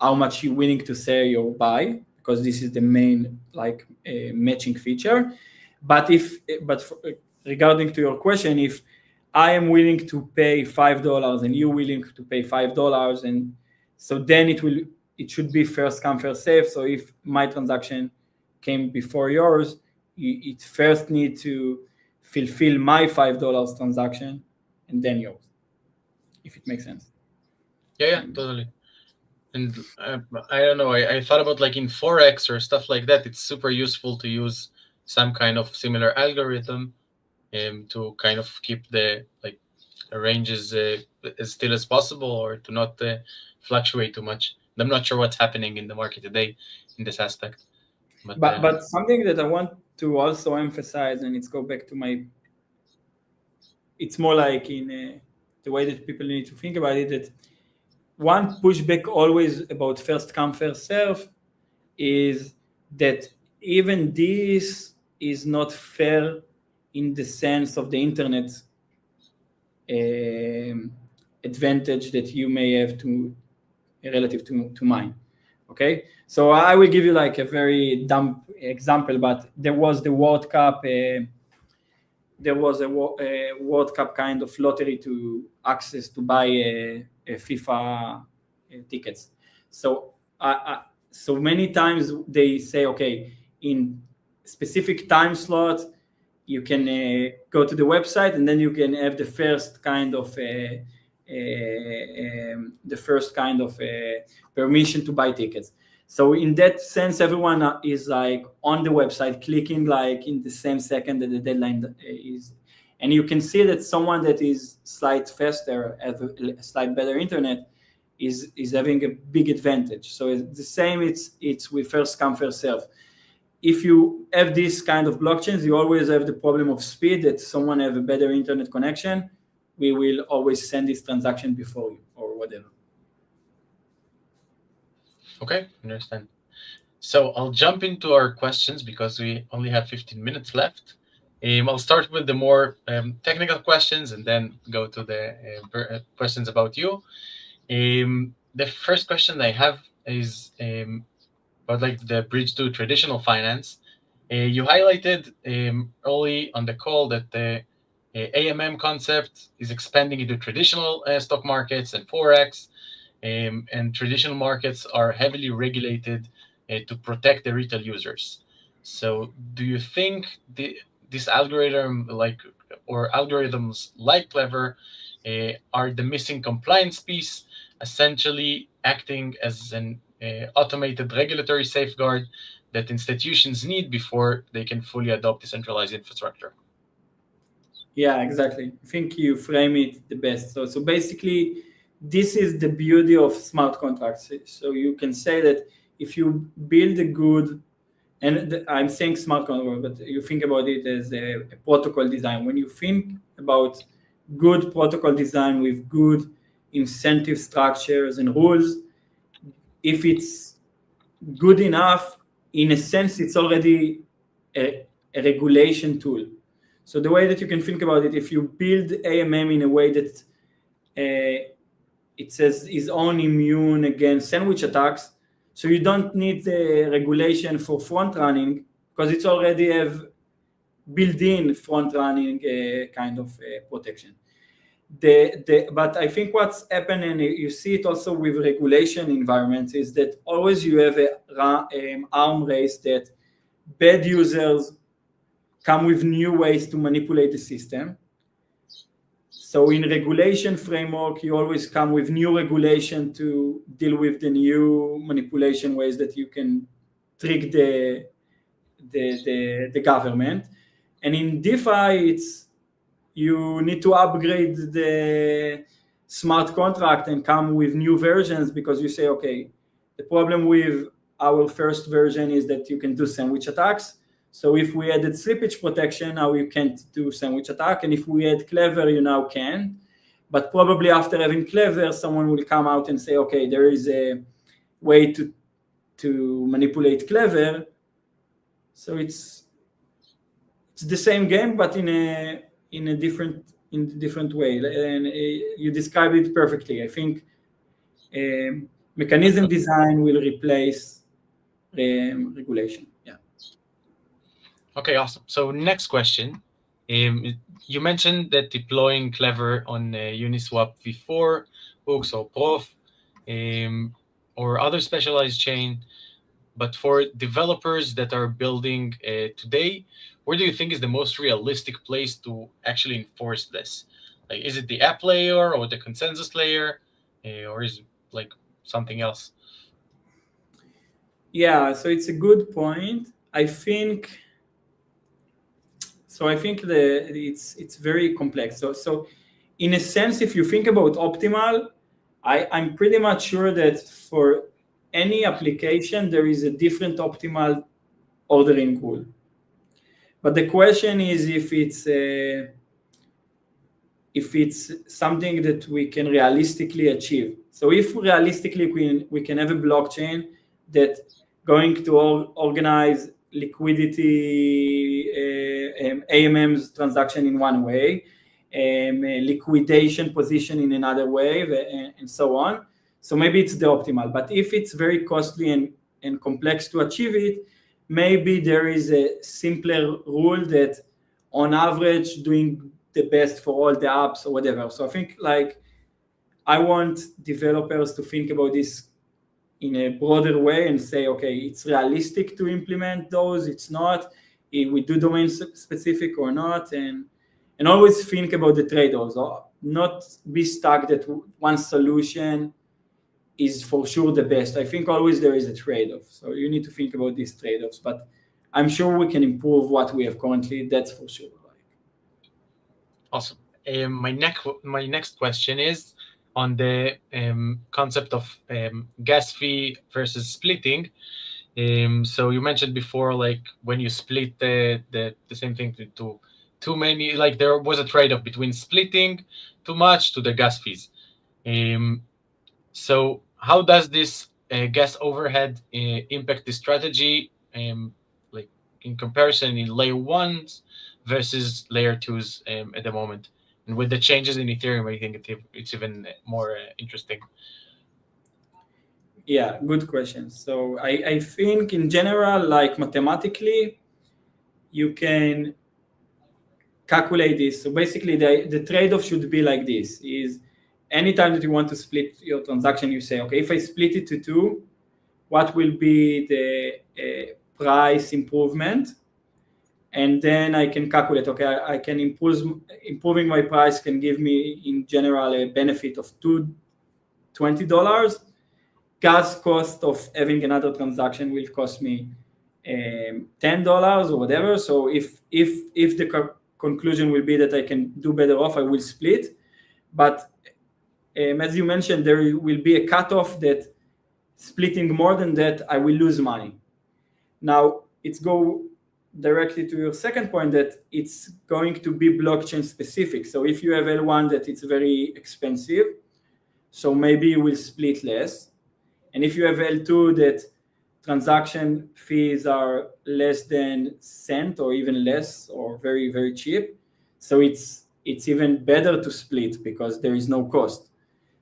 how much you're willing to sell or buy, because this is the main like matching feature. But regarding to your question, if I am willing to pay $5 and you're willing to pay $5, and so then it should be first come first serve. So if my transaction came before yours, it first need to fulfill my $5 transaction and then yours, if it makes sense. Yeah, totally. And I don't know. I thought about like in Forex or stuff like that. It's super useful to use some kind of similar algorithm to kind of keep the like ranges as still as possible, or to not fluctuate too much. I'm not sure what's happening in the market today in this aspect, but But something that I want to also emphasize, and it's go back to my, it's more like in the way that people need to think about it, that one pushback always about first come first serve is that even this is not fair in the sense of the internet advantage that you may have to relative to mine. Okay, so I will give you like a very dumb example, but there was the World Cup. There was a World Cup kind of lottery to access to buy a FIFA tickets. So so many times they say, okay, in specific time slot, you can go to the website and then you can have the first kind of permission to buy tickets. So in that sense, everyone is like on the website clicking like in the same second that the deadline is, and you can see that someone that is slight faster, have a slight better internet, is having a big advantage. So it's the same. It's with first come first serve. If you have this kind of blockchains, you always have the problem of speed, that someone have a better internet connection, we will always send this transaction before you or whatever. okay, understand. So I'll jump into our questions because we only have 15 minutes left. I'll start with the more technical questions and then go to the questions about you. The first question I have is about like the bridge to traditional finance. You highlighted early on the call that the AMM concept is expanding into traditional stock markets and Forex, and traditional markets are heavily regulated to protect the retail users. So, do you think this algorithm, like or algorithms like Clever, are the missing compliance piece, essentially acting as an automated regulatory safeguard that institutions need before they can fully adopt decentralized infrastructure? Yeah, exactly. I think you frame it the best. So basically, this is the beauty of smart contracts. So you can say that if you build a good, and I'm saying smart contract, but you think about it as a protocol design. When you think about good protocol design with good incentive structures and rules, if it's good enough, in a sense, it's already a regulation tool. So the way that you can think about it, if you build AMM in a way that it says is only immune against sandwich attacks, so you don't need the regulation for front running because it's already have built-in front running kind of protection. But I think what's happened, and you see it also with regulation environments, is that always you have a arm race that bad users come with new ways to manipulate the system. So in regulation framework, you always come with new regulation to deal with the new manipulation ways that you can trick the government. And in DeFi, it's you need to upgrade the smart contract and come with new versions because you say, okay, the problem with our first version is that you can do sandwich attacks. So if we added slippage protection, now you can't do sandwich attack. And if we add Clever, you now can. But probably after having Clever, someone will come out and say, okay, there is a way to manipulate Clever. So it's the same game, but in a different way. And you described it perfectly. I think mechanism design will replace regulation. Yeah. Okay, awesome. So next question. You mentioned that deploying Clever on Uniswap v4 hooks or Prof or other specialized chain, but for developers that are building today, where do you think is the most realistic place to actually enforce this? Like, is it the app layer or the consensus layer, or is it like something else? Yeah, so it's a good point. I think it's very complex. So in a sense, if you think about optimal, I'm pretty much sure that for any application there is a different optimal ordering rule. But the question is if it's something that we can realistically achieve. So if realistically we can have a blockchain that going to organize liquidity AMMs transaction in one way, liquidation position in another way, and so on. So maybe it's the optimal. But if it's very costly and complex to achieve it, maybe there is a simpler rule that on average doing the best for all the apps or whatever. So I think like I want developers to think about this in a broader way and say, okay, it's realistic to implement those, it's not, if we do domain specific or not, and always think about the trade-offs, or not be stuck that one solution is for sure the best. I think always there is a trade-off, so you need to think about these trade-offs, but I'm sure we can improve what we have currently, that's for sure. Awesome. My next question is on the concept of gas fee versus splitting. So you mentioned before, like when you split the same thing to too many, like there was a trade-off between splitting too much to the gas fees. So how does this gas overhead impact the strategy, like in comparison in layer ones versus layer twos at the moment? And with the changes in Ethereum, I think it's even more interesting. Yeah, good question. So I think in general, like mathematically, you can calculate this. So basically the trade-off should be like this, is anytime that you want to split your transaction, you say, okay, if I split it to two, what will be the price improvement? And then I can calculate, okay, I can improving my price can give me in general a benefit of $20. Gas cost of having another transaction will cost me $10 or whatever. So if the conclusion will be that I can do better off, I will split. But as you mentioned, there will be a cutoff that splitting more than that, I will lose money. Now, it's go directly to your second point that it's going to be blockchain specific. So if you have L1 that it's very expensive, so maybe you will split less. And if you have L2 that transaction fees are less than cent or even less or very, very cheap. So it's even better to split because there is no cost.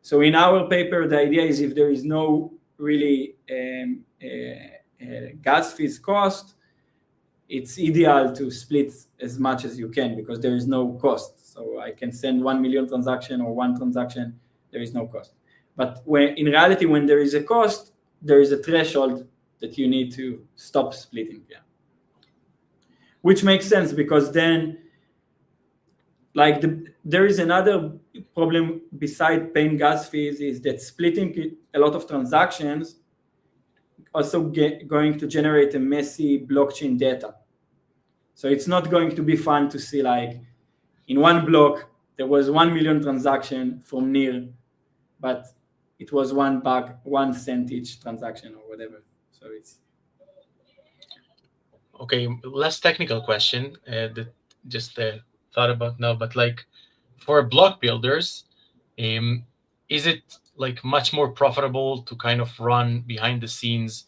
So in our paper, the idea is if there is no really gas fees cost, it's ideal to split as much as you can because there is no cost. So I can send 1 million transaction or one transaction, there is no cost. But in reality, when there is a cost, there is a threshold that you need to stop splitting. Yeah. Which makes sense because then, like there is another problem beside paying gas fees is that splitting a lot of transactions also going to generate a messy blockchain data. So it's not going to be fun to see like in one block there was 1 million transaction from Nir, but it was $1 cent each transaction or whatever. So it's Okay, less technical question that just thought about now, but like for block builders, is it like much more profitable to kind of run behind the scenes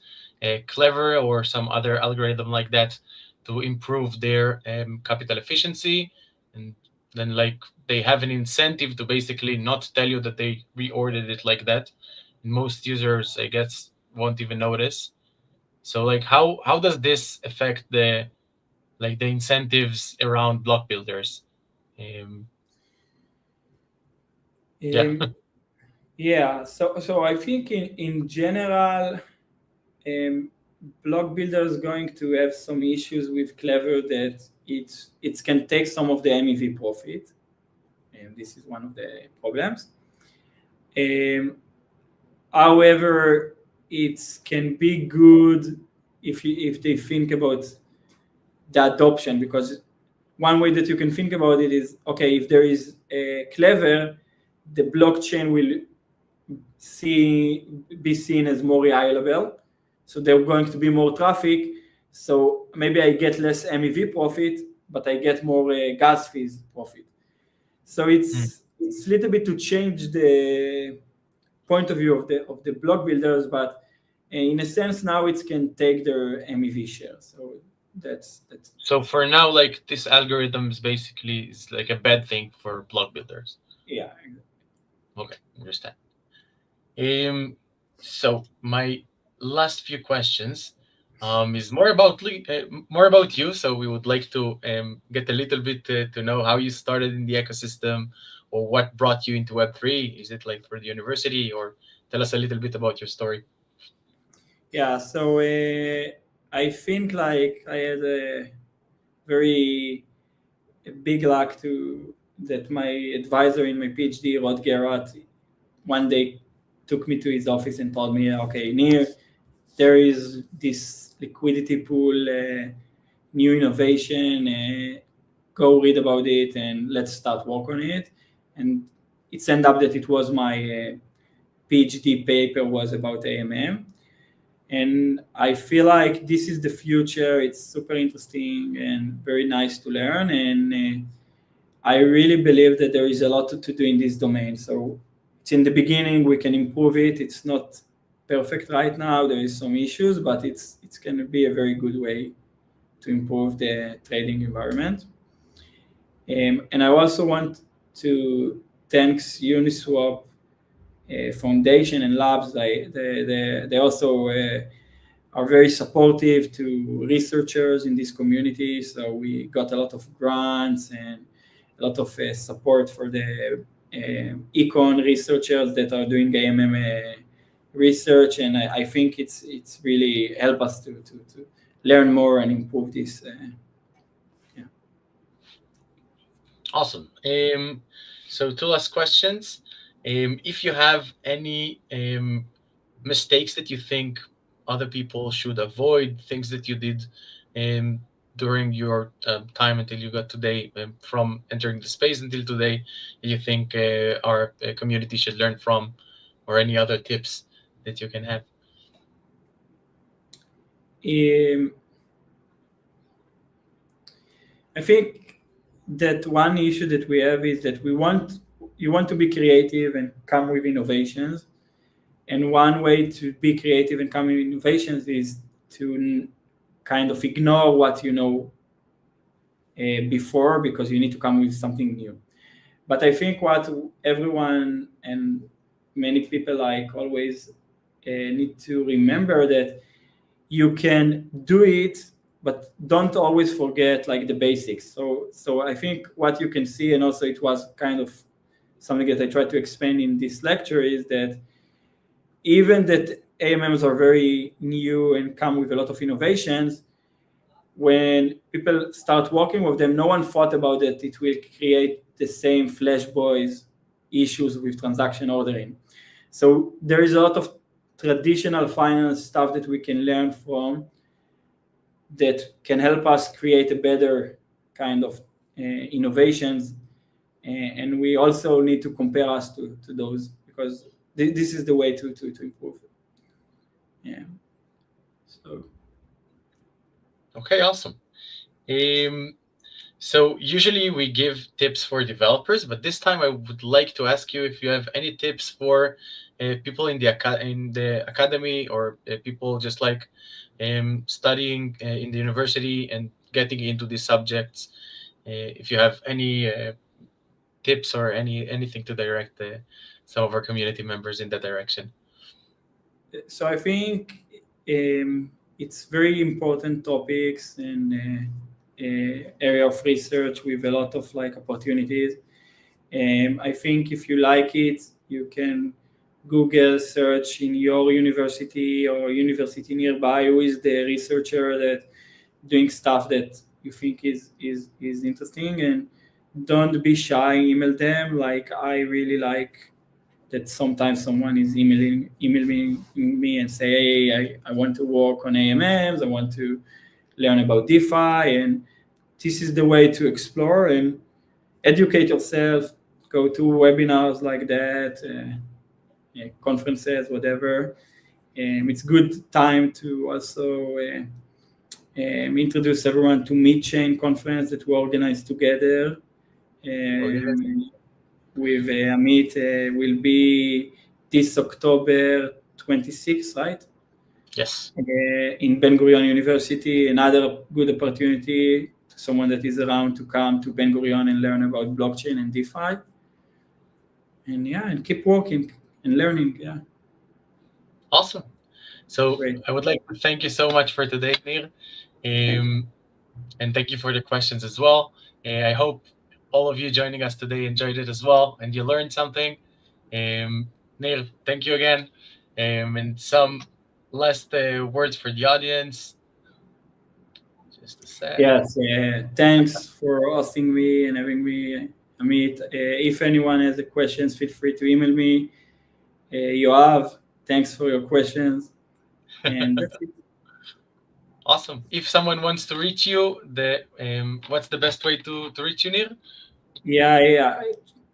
Clever or some other algorithm like that to improve their capital efficiency, and then like they have an incentive to basically not tell you that they reordered it like that. Most users, I guess, won't even notice. So like how does this affect the incentives around block builders? Yeah. Yeah, so I think in general, block builders going to have some issues with Clever that it can take some of the MEV profit, and this is one of the problems. However, it can be good if they think about the adoption, because one way that you can think about it is, okay, if there is a Clever, the blockchain will be seen as more reliable, so there are going to be more traffic, so maybe I get less MEV profit, but I get more gas fees profit. So it's a little bit to change the point of view of the block builders, but in a sense now it can take their MEV share. So that's So for now, like this algorithm is basically is like a bad thing for block builders. Yeah. Okay, understand. So my last few questions is more about you. So we would like to get a little bit to know how you started in the ecosystem, or what brought you into Web3. Is it like for the university, or tell us a little bit about your story? Yeah, so I think like I had a very big luck that my advisor in my PhD, Rod Gerard, one day took me to his office and told me, okay, Nir, there is this liquidity pool, new innovation, go read about it and let's start work on it. And it ended up that it was my PhD paper was about AMM. And I feel like this is the future. It's super interesting and very nice to learn. And I really believe that there is a lot to do in this domain. So it's in the beginning, we can improve it. It's not perfect right now. There is some issues, but it's going to be a very good way to improve the trading environment. And I also want to thank Uniswap Foundation and Labs. They also are very supportive to researchers in this community. So we got a lot of grants and a lot of support for the econ researchers that are doing AMM research, and I think it's really helped us to learn more and improve this. Awesome. So two last questions. If you have any mistakes that you think other people should avoid, things that you did during your time until you got today, from entering the space until today, you think our community should learn from, or any other tips that you can have? I think that one issue that we have is that you want to be creative and come with innovations. And one way to be creative and come with innovations is to kind of ignore what you know before, because you need to come with something new. But I think what everyone and many people like always need to remember that you can do it, but don't always forget like the basics. So I think what you can see, and also it was kind of something that I tried to explain in this lecture, is that even that AMMs are very new and come with a lot of innovations, when people start working with them, no one thought about that it will create the same Flash Boys issues with transaction ordering. So there is a lot of traditional finance stuff that we can learn from that can help us create a better kind of innovations. And we also need to compare us to those, because this is the way to improve. Yeah. So. Okay, awesome. So usually we give tips for developers, but this time I would like to ask you if you have any tips for people in the academy, or people just like studying in the university and getting into these subjects. If you have any tips or anything to direct some of our community members in that direction. So I think it's very important topics and area of research with a lot of like opportunities. I think if you like it, you can Google search in your university or university nearby who is the researcher that doing stuff that you think is interesting, and don't be shy, email them. Like I really like that sometimes someone is emailing me and say, hey, I want to work on AMMs, I want to learn about DeFi, and this is the way to explore and educate yourself. Go to webinars like that, conferences, whatever. It's good time to also introduce everyone to Mid-Chain conference that we organize together. With Amit will be this October 26th, right? Yes. In Ben Gurion University. Another good opportunity to someone that is around to come to Ben Gurion and learn about blockchain and DeFi. And yeah, and keep working and learning. Yeah. Awesome. So Great. I would like to thank you so much for today, Nir. Thank you. And thank you for the questions as well. I hope all of you joining us today enjoyed it as well and you learned something. Nir, thank you again. And some last words for the audience. Just a sec. Yes, thanks for hosting me and having me, Amit. If anyone has questions, feel free to email me. Yoav, thanks for your questions. And that's it. Awesome. If someone wants to reach you, what's the best way to reach you, Nir? Yeah.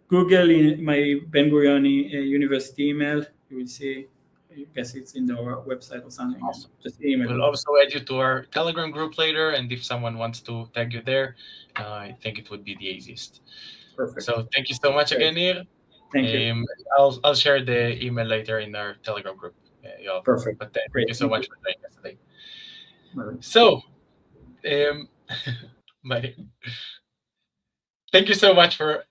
Google in my Ben Gurion University email. You will see. I guess it's in the website or something. Awesome. Just email We'll me. also add you to our Telegram group later, and if someone wants to tag you there, I think it would be the easiest. Perfect. So thank you so much again, Nir. Thank you. I'll share the email later in our Telegram group. Perfect. But Great. thank you so much for joining us today. Bye. So, bye. Thank you so much for